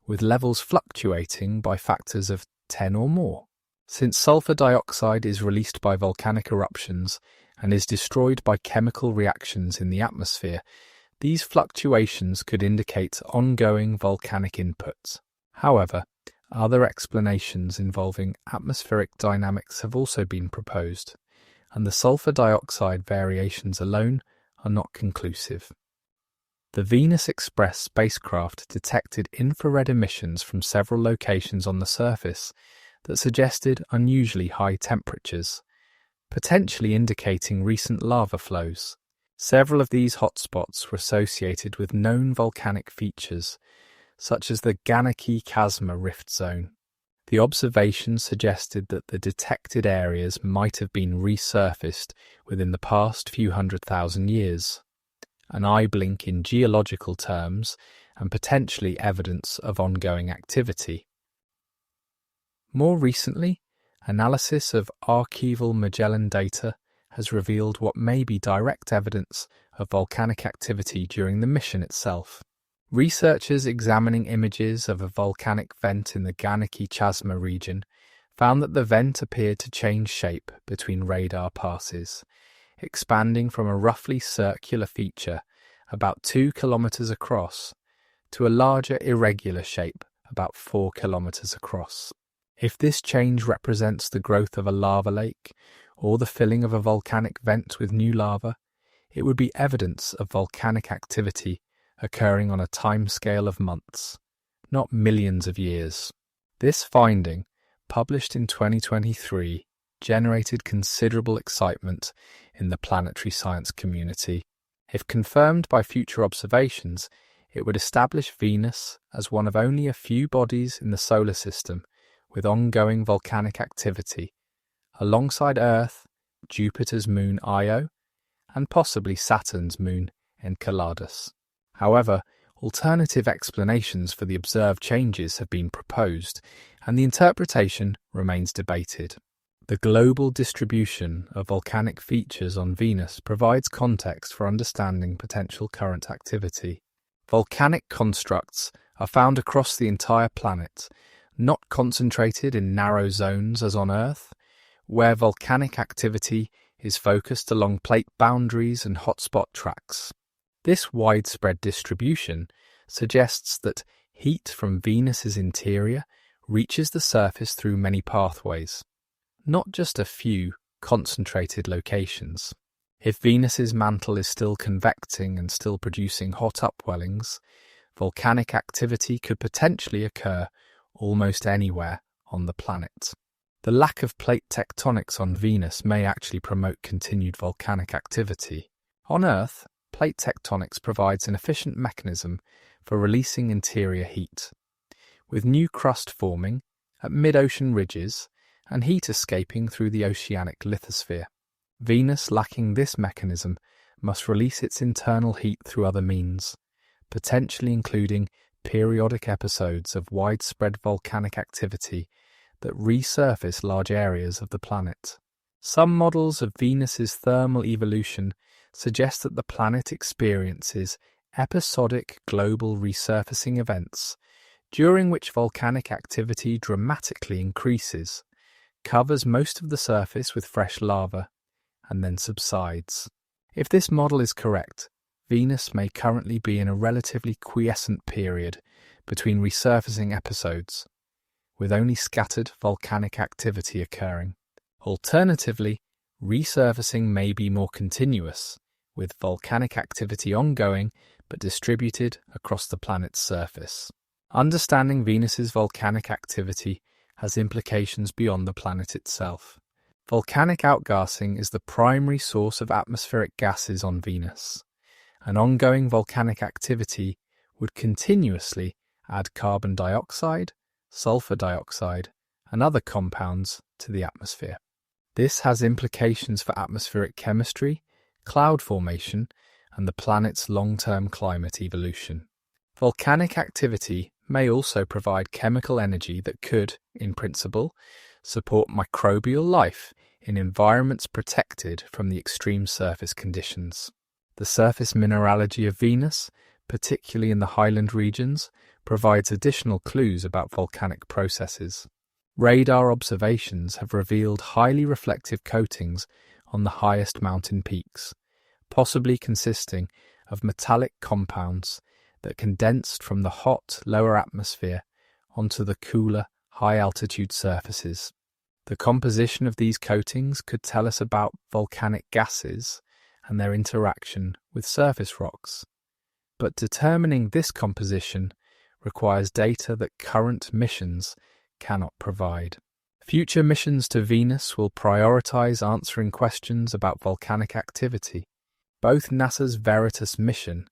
with levels fluctuating by factors of 10 or more. Since sulfur dioxide is released by volcanic eruptions and is destroyed by chemical reactions in the atmosphere, these fluctuations could indicate ongoing volcanic inputs. However, other explanations involving atmospheric dynamics have also been proposed, and the sulfur dioxide variations alone are not conclusive. The Venus Express spacecraft detected infrared emissions from several locations on the surface that suggested unusually high temperatures, potentially indicating recent lava flows. Several of these hotspots were associated with known volcanic features, such as the Ganaki Chasma rift zone. The observations suggested that the detected areas might have been resurfaced within the past few 100,000 years, an eye blink in geological terms and potentially evidence of ongoing activity. More recently, analysis of archival Magellan data has revealed what may be direct evidence of volcanic activity during the mission itself. Researchers examining images of a volcanic vent in the Ganaki Chasma region found that the vent appeared to change shape between radar passes, expanding from a roughly circular feature about 2 kilometers across to a larger irregular shape about 4 kilometers across. If this change represents the growth of a lava lake or the filling of a volcanic vent with new lava, it would be evidence of volcanic activity occurring on a timescale of months, not millions of years. This finding, published in 2023, generated considerable excitement in the planetary science community. If confirmed by future observations, it would establish Venus as one of only a few bodies in the solar system with ongoing volcanic activity, alongside Earth, Jupiter's moon Io, and possibly Saturn's moon Enceladus. However, alternative explanations for the observed changes have been proposed, and the interpretation remains debated. The global distribution of volcanic features on Venus provides context for understanding potential current activity. Volcanic constructs are found across the entire planet, not concentrated in narrow zones as on Earth, where volcanic activity is focused along plate boundaries and hotspot tracks. This widespread distribution suggests that heat from Venus's interior reaches the surface through many pathways, not just a few concentrated locations. If Venus's mantle is still convecting and still producing hot upwellings, volcanic activity could potentially occur almost anywhere on the planet. The lack of plate tectonics on Venus may actually promote continued volcanic activity. On Earth, plate tectonics provides an efficient mechanism for releasing interior heat, with new crust forming at mid-ocean ridges and heat escaping through the oceanic lithosphere. Venus lacking this mechanism must release its internal heat through other means, potentially including periodic episodes of widespread volcanic activity that resurface large areas of the planet. Some models of Venus's thermal evolution suggest that the planet experiences episodic global resurfacing events during which volcanic activity dramatically increases, covers most of the surface with fresh lava, and then subsides. If this model is correct, Venus may currently be in a relatively quiescent period between resurfacing episodes, with only scattered volcanic activity occurring. Alternatively, resurfacing may be more continuous, with volcanic activity ongoing but distributed across the planet's surface. Understanding Venus's volcanic activity has implications beyond the planet itself. Volcanic outgassing is the primary source of atmospheric gases on Venus. An ongoing volcanic activity would continuously add carbon dioxide, sulfur dioxide, and other compounds to the atmosphere. This has implications for atmospheric chemistry, cloud formation, and the planet's long-term climate evolution. Volcanic activity may also provide chemical energy that could, in principle, support microbial life in environments protected from the extreme surface conditions. The surface mineralogy of Venus, particularly in the highland regions, provides additional clues about volcanic processes. Radar observations have revealed highly reflective coatings on the highest mountain peaks, possibly consisting of metallic compounds that condensed from the hot lower atmosphere onto the cooler high-altitude surfaces. The composition of these coatings could tell us about volcanic gases and their interaction with surface rocks. But determining this composition requires data that current missions cannot provide. Future missions to Venus will prioritize answering questions about volcanic activity. Both NASA's VERITAS mission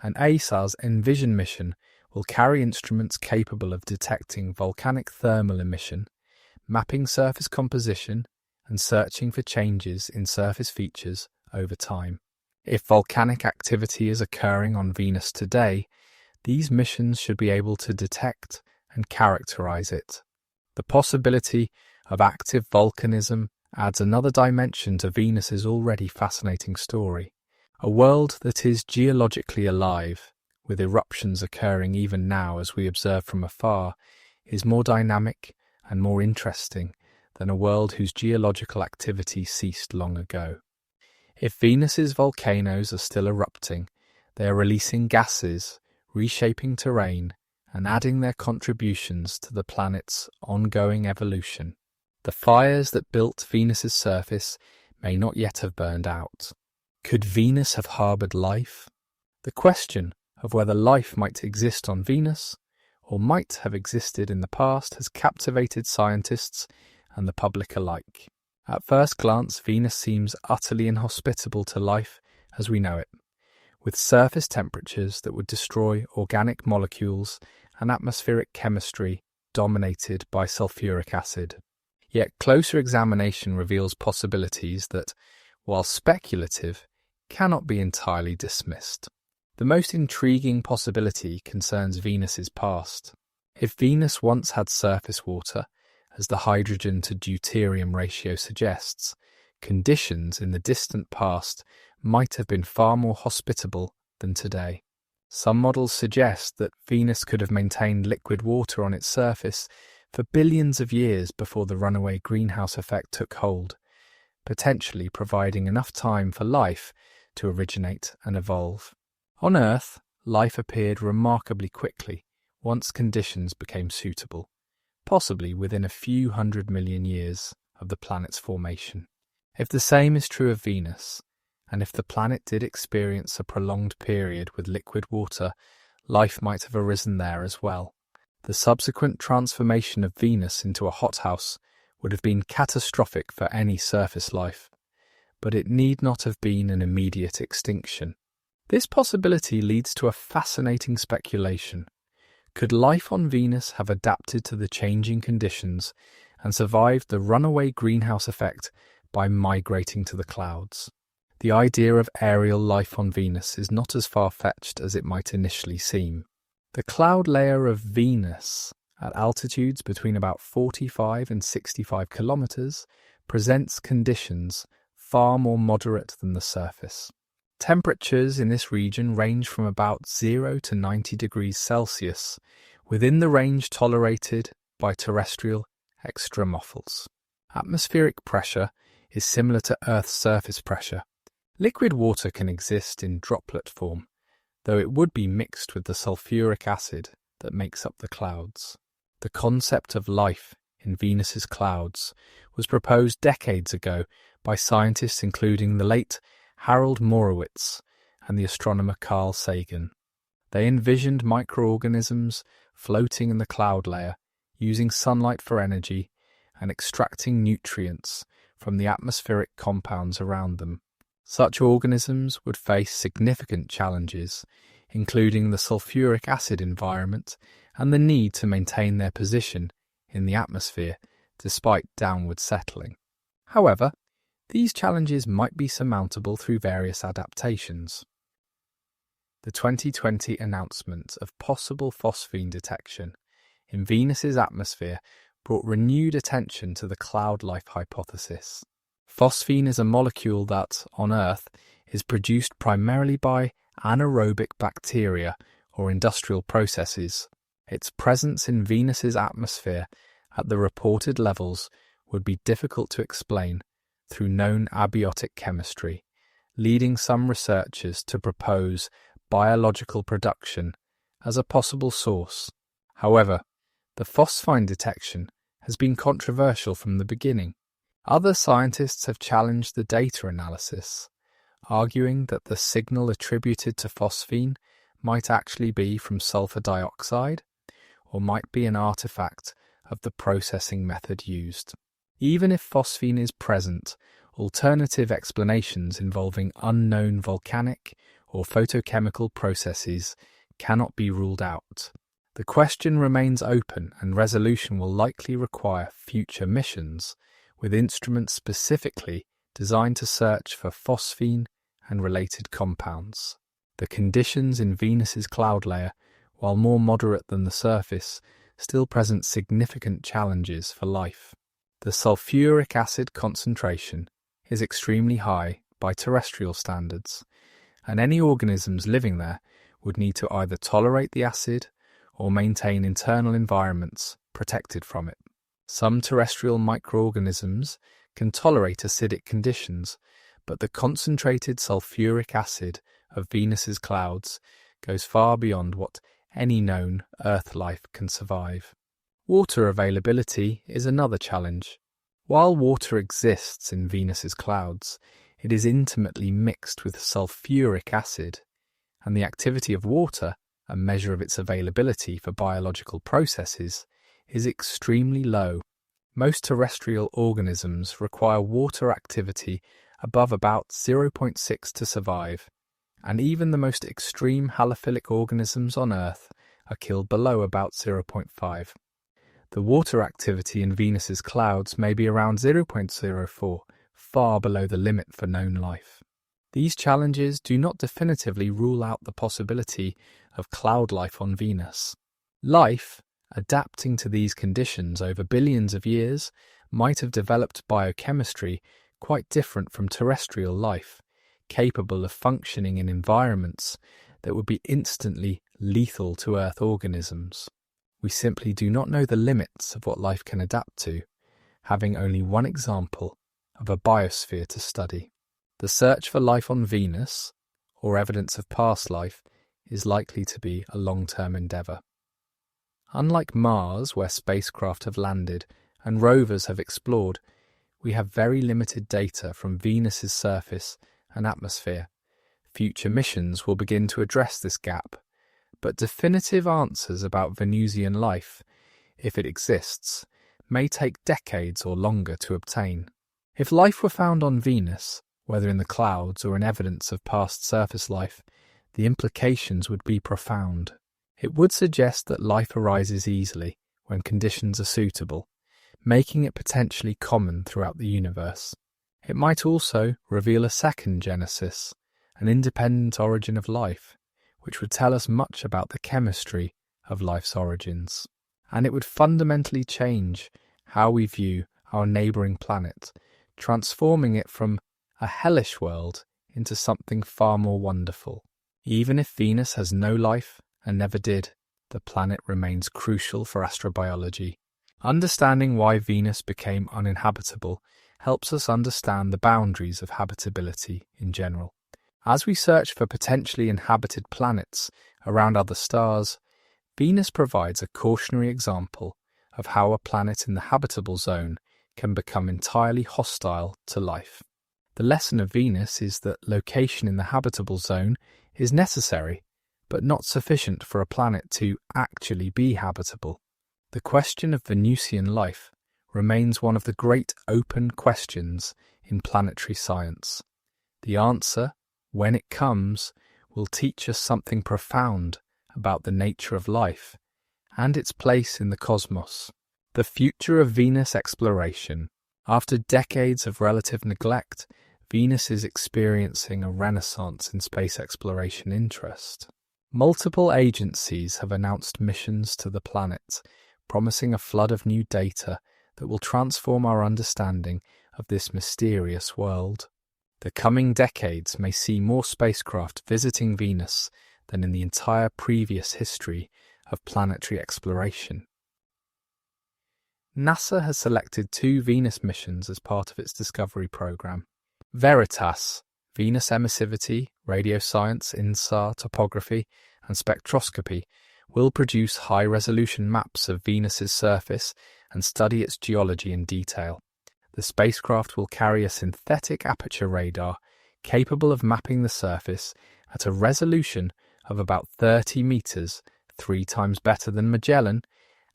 and ESA's ENVISION mission will carry instruments capable of detecting volcanic thermal emission, mapping surface composition, and searching for changes in surface features over time. If volcanic activity is occurring on Venus today, these missions should be able to detect and characterize it. The possibility of active volcanism adds another dimension to Venus's already fascinating story. A world that is geologically alive, with eruptions occurring even now as we observe from afar, is more dynamic and more interesting than a world whose geological activity ceased long ago. If Venus's volcanoes are still erupting, they are releasing gases, reshaping terrain, and adding their contributions to the planet's ongoing evolution. The fires that built Venus's surface may not yet have burned out. Could Venus have harboured life? The question of whether life might exist on Venus, or might have existed in the past, has captivated scientists and the public alike. At first glance, Venus seems utterly inhospitable to life as we know it, with surface temperatures that would destroy organic molecules and atmospheric chemistry dominated by sulfuric acid. Yet closer examination reveals possibilities that, while speculative, cannot be entirely dismissed. The most intriguing possibility concerns Venus's past. If Venus once had surface water, as the hydrogen to deuterium ratio suggests, conditions in the distant past might have been far more hospitable than today. Some models suggest that Venus could have maintained liquid water on its surface for billions of years before the runaway greenhouse effect took hold, potentially providing enough time for life to originate and evolve. On Earth, life appeared remarkably quickly once conditions became suitable, possibly within a few 100 million years of the planet's formation. If the same is true of Venus, and if the planet did experience a prolonged period with liquid water, life might have arisen there as well. The subsequent transformation of Venus into a hothouse would have been catastrophic for any surface life, but it need not have been an immediate extinction. This possibility leads to a fascinating speculation. Could life on Venus have adapted to the changing conditions and survived the runaway greenhouse effect by migrating to the clouds? the idea of aerial life on Venus is not as far-fetched as it might initially seem. The cloud layer of Venus, at altitudes between about 45 and 65 kilometers, presents conditions far more moderate than the surface. Temperatures in this region range from about 0 to 90 degrees Celsius, within the range tolerated by terrestrial extremophils. Atmospheric pressure is similar to Earth's surface pressure. Liquid water can exist in droplet form, though it would be mixed with the sulfuric acid that makes up the clouds. The concept of life in Venus's clouds was proposed decades ago by scientists including the late Harold Morowitz and the astronomer Carl Sagan. They envisioned microorganisms floating in the cloud layer, using sunlight for energy and extracting nutrients from the atmospheric compounds around them. Such organisms would face significant challenges, including the sulfuric acid environment and the need to maintain their position in the atmosphere despite downward settling. However, these challenges might be surmountable through various adaptations. The 2020 announcement of possible phosphine detection in Venus's atmosphere brought renewed attention to the cloud life hypothesis. Phosphine is a molecule that, on Earth, is produced primarily by anaerobic bacteria or industrial processes. Its presence in Venus's atmosphere at the reported levels would be difficult to explain through known abiotic chemistry, leading some researchers to propose biological production as a possible source. However, the phosphine detection has been controversial from the beginning. Other scientists have challenged the data analysis, arguing that the signal attributed to phosphine might actually be from sulfur dioxide or might be an artifact of the processing method used. Even if phosphine is present, alternative explanations involving unknown volcanic or photochemical processes cannot be ruled out. The question remains open and resolution will likely require future missions with instruments specifically designed to search for phosphine and related compounds. The conditions in Venus's cloud layer, while more moderate than the surface, still present significant challenges for life. The sulfuric acid concentration is extremely high by terrestrial standards, and any organisms living there would need to either tolerate the acid or maintain internal environments protected from it. Some terrestrial microorganisms can tolerate acidic conditions, but the concentrated sulfuric acid of Venus's clouds goes far beyond what any known Earth life can survive. Water availability is another challenge. While water exists in Venus's clouds, it is intimately mixed with sulfuric acid, and the activity of water, a measure of its availability for biological processes, is extremely low. Most terrestrial organisms require water activity above about 0.6 to survive, and even the most extreme halophilic organisms on Earth are killed below about 0.5. The water activity in Venus's clouds may be around 0.04, far below the limit for known life. These challenges do not definitively rule out the possibility of cloud life on Venus. Life, adapting to these conditions over billions of years, might have developed biochemistry quite different from terrestrial life, capable of functioning in environments that would be instantly lethal to Earth organisms. We simply do not know the limits of what life can adapt to, having only one example of a biosphere to study. The search for life on Venus, or evidence of past life, is likely to be a long-term endeavour. Unlike Mars, where spacecraft have landed and rovers have explored, we have very limited data from Venus's surface and atmosphere. Future missions will begin to address this gap, but definitive answers about Venusian life, if it exists, may take decades or longer to obtain. If life were found on Venus, whether in the clouds or in evidence of past surface life, the implications would be profound. It would suggest that life arises easily when conditions are suitable, making it potentially common throughout the universe. It might also reveal a second genesis, an independent origin of life, which would tell us much about the chemistry of life's origins. And it would fundamentally change how we view our neighbouring planet, transforming it from a hellish world into something far more wonderful. Even if Venus has no life and never did, the planet remains crucial for astrobiology. Understanding why Venus became uninhabitable helps us understand the boundaries of habitability in general. As we search for potentially inhabited planets around other stars, Venus provides a cautionary example of how a planet in the habitable zone can become entirely hostile to life. The lesson of Venus is that location in the habitable zone is necessary, but not sufficient for a planet to actually be habitable. The question of Venusian life remains one of the great open questions in planetary science. The answer, when it comes, will teach us something profound about the nature of life and its place in the cosmos. The future of Venus exploration. After decades of relative neglect, Venus is experiencing a renaissance in space exploration interest. Multiple agencies have announced missions to the planet, promising a flood of new data that will transform our understanding of this mysterious world. The coming decades may see more spacecraft visiting Venus than in the entire previous history of planetary exploration. NASA has selected 2 Venus missions as part of its Discovery program. VERITAS, Venus emissivity, radioscience, INSAR, topography, and spectroscopy, will produce high-resolution maps of Venus's surface and study its geology in detail. The spacecraft will carry a synthetic aperture radar capable of mapping the surface at a resolution of about 30 meters, 3 times better than Magellan,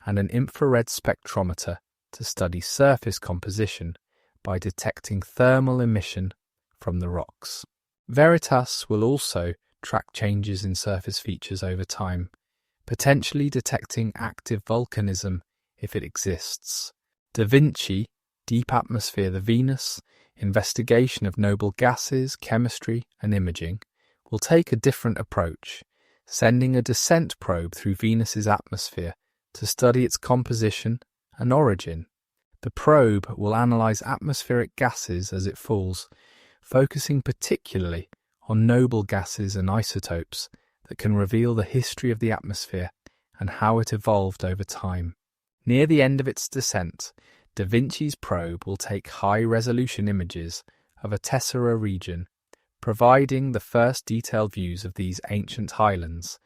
and an infrared spectrometer to study surface composition by detecting thermal emission from the rocks. VERITAS will also track changes in surface features over time, potentially detecting active volcanism if it exists. DAVINCI, Deep Atmosphere the Venus, Investigation of Noble Gases, Chemistry and Imaging, will take a different approach, sending a descent probe through Venus's atmosphere to study its composition and origin. The probe will analyse atmospheric gases as it falls, focusing particularly on noble gases and isotopes that can reveal the history of the atmosphere and how it evolved over time. Near the end of its descent, DAVINCI's probe will take high-resolution images of a tessera region, providing the first detailed views of these ancient highlands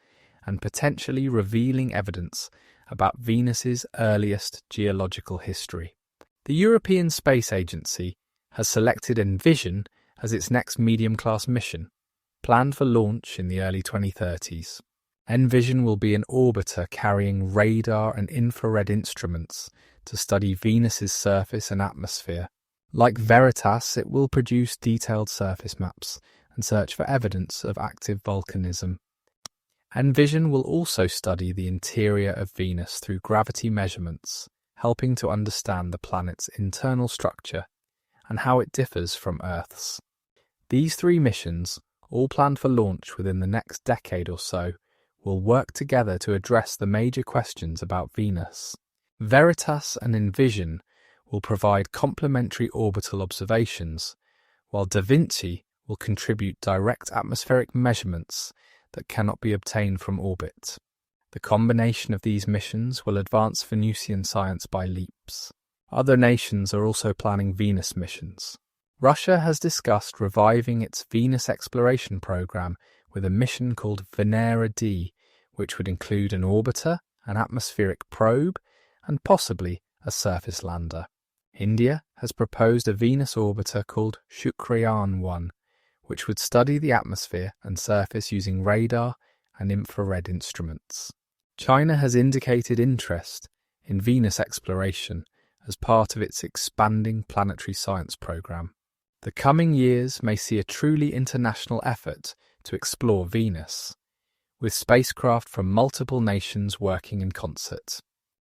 and potentially revealing evidence about Venus's earliest geological history. The European Space Agency has selected ENVISION as its next medium-class mission, planned for launch in the early 2030s. ENVISION will be an orbiter carrying radar and infrared instruments to study Venus's surface and atmosphere. Like VERITAS, it will produce detailed surface maps and search for evidence of active volcanism. ENVISION will also study the interior of Venus through gravity measurements, helping to understand the planet's internal structure and how it differs from Earth's. These 3 missions, all planned for launch within the next decade or so, will work together to address the major questions about Venus. VERITAS and ENVISION will provide complementary orbital observations, while DAVINCI will contribute direct atmospheric measurements that cannot be obtained from orbit. The combination of these missions will advance Venusian science by leaps. Other nations are also planning Venus missions. Russia has discussed reviving its Venus exploration program with a mission called Venera D, which would include an orbiter, an atmospheric probe, and possibly a surface lander. India has proposed a Venus orbiter called Shukrayaan-1, which would study the atmosphere and surface using radar and infrared instruments. China has indicated interest in Venus exploration as part of its expanding planetary science program. The coming years may see a truly international effort to explore Venus, with spacecraft from multiple nations working in concert.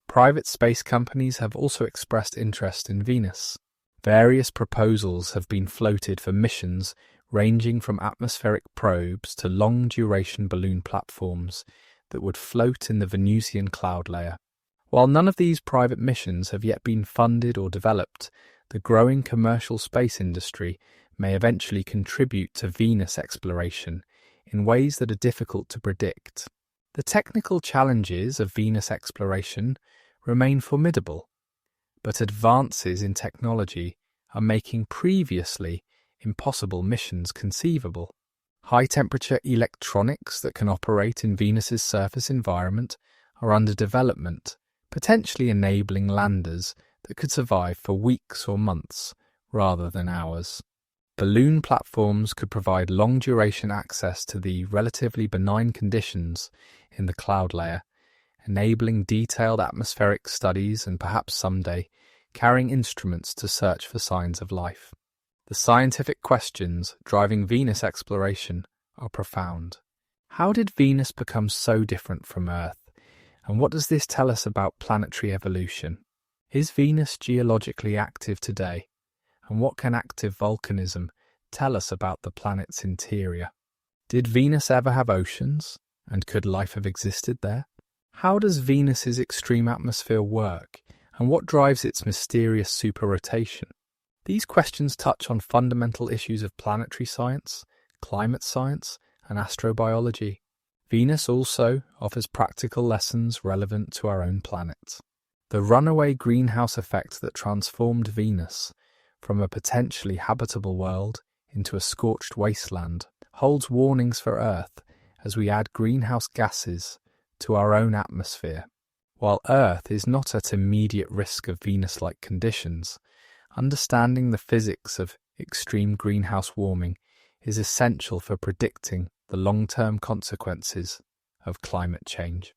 Private space companies have also expressed interest in Venus. Various proposals have been floated for missions ranging from atmospheric probes to long-duration balloon platforms that would float in the Venusian cloud layer. While none of these private missions have yet been funded or developed, the growing commercial space industry may eventually contribute to Venus exploration in ways that are difficult to predict. The technical challenges of Venus exploration remain formidable, but advances in technology are making previously impossible missions conceivable. High-temperature electronics that can operate in Venus's surface environment are under development, potentially enabling landers that could survive for weeks or months rather than hours. Balloon platforms could provide long-duration access to the relatively benign conditions in the cloud layer, enabling detailed atmospheric studies and perhaps someday carrying instruments to search for signs of life. The scientific questions driving Venus exploration are profound. How did Venus become so different from Earth? And what does this tell us about planetary evolution? Is Venus geologically active today? And what can active volcanism tell us about the planet's interior? Did Venus ever have oceans? And could life have existed there? How does Venus's extreme atmosphere work? And what drives its mysterious superrotation? These questions touch on fundamental issues of planetary science, climate science, and astrobiology. Venus also offers practical lessons relevant to our own planet. The runaway greenhouse effect that transformed Venus from a potentially habitable world into a scorched wasteland holds warnings for Earth as we add greenhouse gases to our own atmosphere. While Earth is not at immediate risk of Venus-like conditions, understanding the physics of extreme greenhouse warming is essential for predicting the long-term consequences of climate change.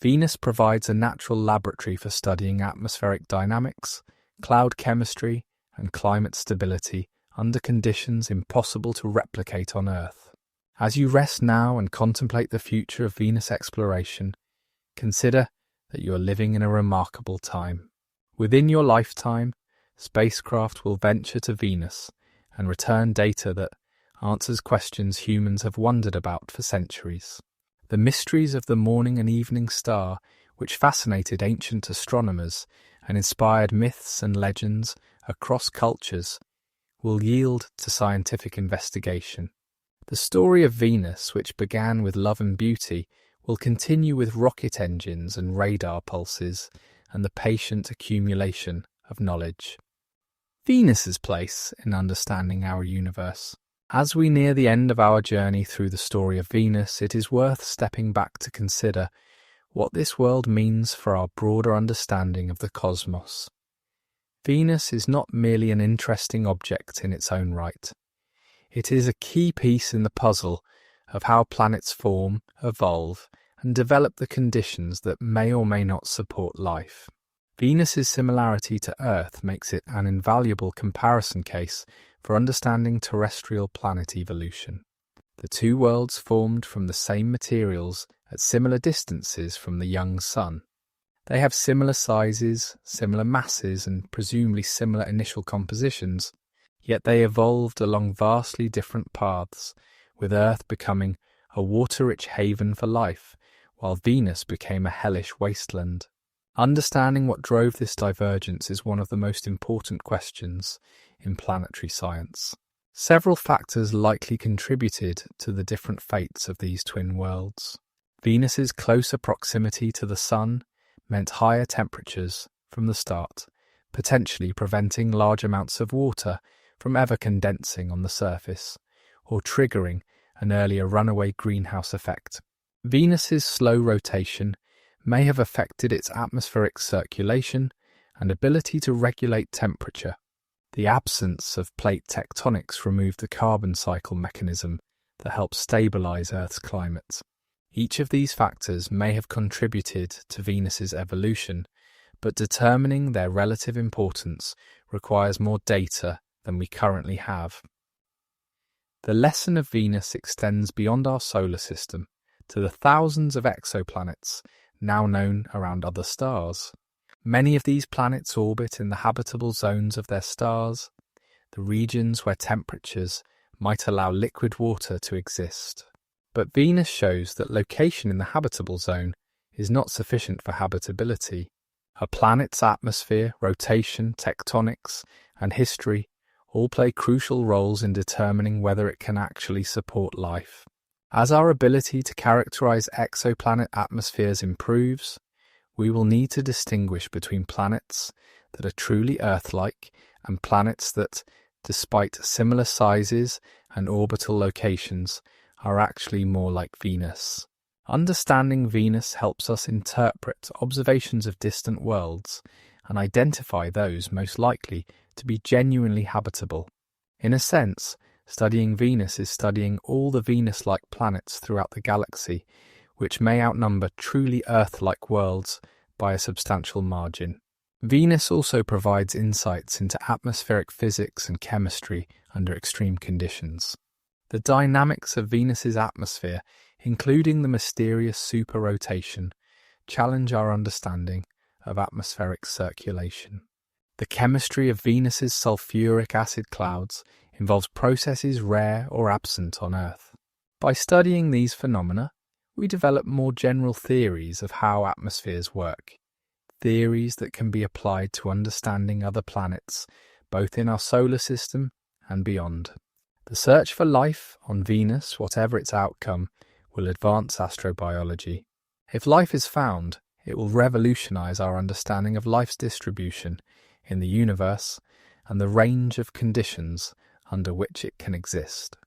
Venus provides a natural laboratory for studying atmospheric dynamics, cloud chemistry, and climate stability under conditions impossible to replicate on Earth. As you rest now and contemplate the future of Venus exploration, consider that you are living in a remarkable time. Within your lifetime, spacecraft will venture to Venus and return data that answers questions humans have wondered about for centuries. The mysteries of the morning and evening star, which fascinated ancient astronomers and inspired myths and legends across cultures, will yield to scientific investigation. The story of Venus, which began with love and beauty, will continue with rocket engines and radar pulses and the patient accumulation of knowledge. Venus's place in understanding our universe. As we near the end of our journey through the story of Venus, it is worth stepping back to consider what this world means for our broader understanding of the cosmos. Venus is not merely an interesting object in its own right. It is a key piece in the puzzle of how planets form, evolve, and develop the conditions that may or may not support life. Venus's similarity to Earth makes it an invaluable comparison case for understanding terrestrial planet evolution. The two worlds formed from the same materials at similar distances from the young Sun. They have similar sizes, similar masses, and presumably similar initial compositions, yet they evolved along vastly different paths, with Earth becoming a water-rich haven for life, while Venus became a hellish wasteland. Understanding what drove this divergence is one of the most important questions in planetary science. Several factors likely contributed to the different fates of these twin worlds. Venus's closer proximity to the Sun meant higher temperatures from the start, potentially preventing large amounts of water from ever condensing on the surface, or triggering an earlier runaway greenhouse effect. Venus's slow rotation may have affected its atmospheric circulation and ability to regulate temperature. The absence of plate tectonics removed the carbon cycle mechanism that helps stabilize Earth's climate. Each of these factors may have contributed to Venus's evolution, but determining their relative importance requires more data than we currently have. The lesson of Venus extends beyond our solar system to the thousands of exoplanets now known around other stars. Many of these planets orbit in the habitable zones of their stars, the regions where temperatures might allow liquid water to exist. But Venus shows that location in the habitable zone is not sufficient for habitability. A planet's atmosphere, rotation, tectonics, and history all play crucial roles in determining whether it can actually support life. As our ability to characterize exoplanet atmospheres improves, we will need to distinguish between planets that are truly Earth-like and planets that, despite similar sizes and orbital locations, are actually more like Venus. Understanding Venus helps us interpret observations of distant worlds and identify those most likely to be genuinely habitable. In a sense, studying Venus is studying all the Venus-like planets throughout the galaxy, which may outnumber truly Earth-like worlds by a substantial margin. Venus also provides insights into atmospheric physics and chemistry under extreme conditions. The dynamics of Venus's atmosphere, including the mysterious superrotation, challenge our understanding of atmospheric circulation. The chemistry of Venus's sulfuric acid clouds involves processes rare or absent on Earth. By studying these phenomena, we develop more general theories of how atmospheres work, theories that can be applied to understanding other planets, both in our solar system and beyond. The search for life on Venus, whatever its outcome, will advance astrobiology. If life is found, it will revolutionize our understanding of life's distribution in the universe and the range of conditions under which it can exist.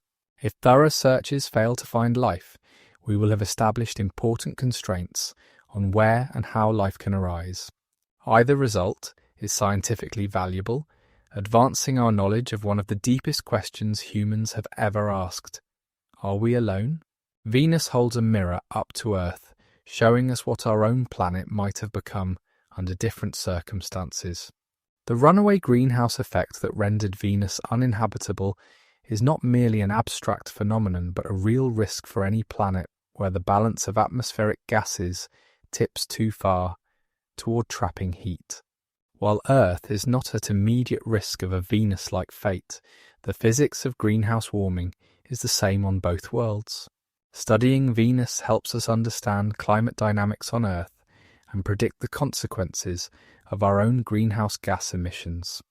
If thorough searches fail to find life, we will have established important constraints on where and how life can arise. Either result is scientifically valuable, advancing our knowledge of one of the deepest questions humans have ever asked. Are we alone? Venus holds a mirror up to Earth, showing us what our own planet might have become under different circumstances. The runaway greenhouse effect that rendered Venus uninhabitable is not merely an abstract phenomenon but a real risk for any planet where the balance of atmospheric gases tips too far toward trapping heat. While Earth is not at immediate risk of a Venus-like fate, the physics of greenhouse warming is the same on both worlds. Studying Venus helps us understand climate dynamics on Earth and predict the consequences of our own greenhouse gas emissions.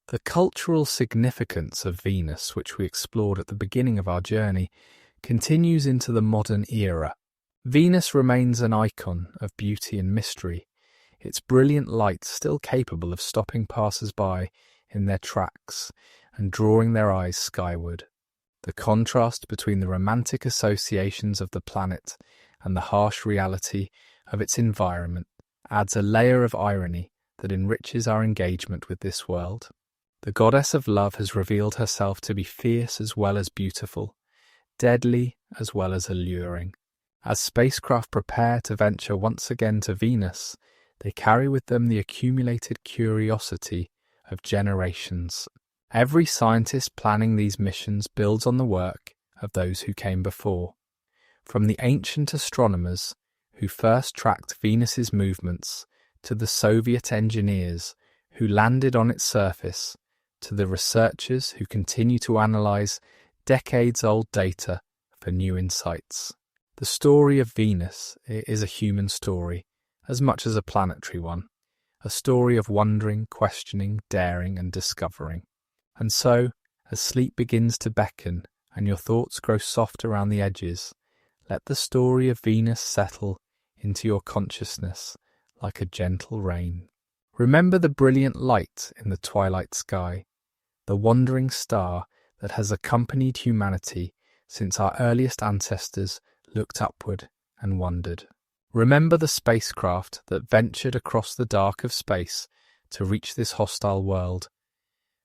The cultural significance of Venus, which we explored at the beginning of our journey, continues into the modern era. Venus remains an icon of beauty and mystery, its brilliant light still capable of stopping passers-by in their tracks and drawing their eyes skyward. The contrast between the romantic associations of the planet and the harsh reality of its environment adds a layer of irony that enriches our engagement with this world. The goddess of love has revealed herself to be fierce as well as beautiful, deadly as well as alluring. As spacecraft prepare to venture once again to Venus, they carry with them the accumulated curiosity of generations. Every scientist planning these missions builds on the work of those who came before. From the ancient astronomers who first tracked Venus's movements, to the Soviet engineers who landed on its surface, to the researchers who continue to analyze decades-old data for new insights. The story of Venus is a human story, as much as a planetary one, a story of wondering, questioning, daring, and discovering. And so, as sleep begins to beckon and your thoughts grow soft around the edges, let the story of Venus settle into your consciousness like a gentle rain. Remember the brilliant light in the twilight sky, the wandering star that has accompanied humanity since our earliest ancestors looked upward and wondered. Remember the spacecraft that ventured across the dark of space to reach this hostile world,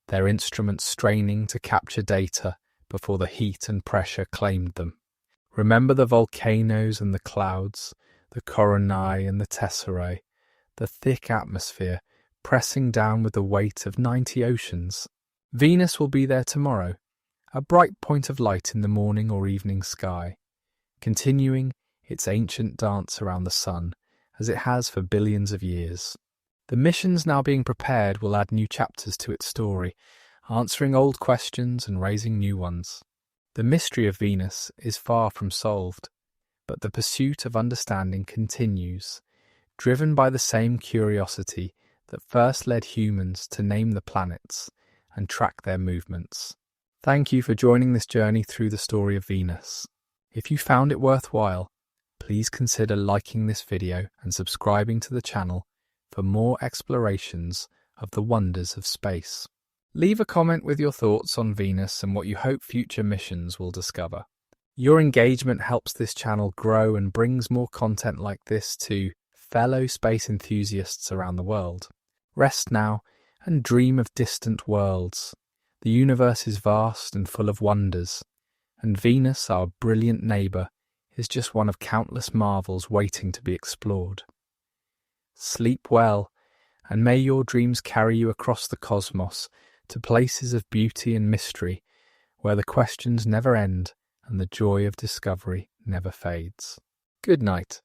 their instruments straining to capture data before the heat and pressure claimed them. Remember the volcanoes and the clouds, the coronae and the tesserae, the thick atmosphere pressing down with the weight of 90 oceans. Venus will be there tomorrow, a bright point of light in the morning or evening sky, continuing its ancient dance around the sun as it has for billions of years. The missions now being prepared will add new chapters to its story, answering old questions and raising new ones. The mystery of Venus is far from solved, but the pursuit of understanding continues, driven by the same curiosity that first led humans to name the planets and track their movements. Thank you for joining this journey through the story of Venus. If you found it worthwhile, please consider liking this video and subscribing to the channel for more explorations of the wonders of space. Leave a comment with your thoughts on Venus and what you hope future missions will discover. Your engagement helps this channel grow and brings more content like this to fellow space enthusiasts around the world. Rest now and dream of distant worlds. The universe is vast and full of wonders, and Venus, our brilliant neighbour, is just one of countless marvels waiting to be explored. Sleep well, and may your dreams carry you across the cosmos to places of beauty and mystery, where the questions never end and the joy of discovery never fades. Good night.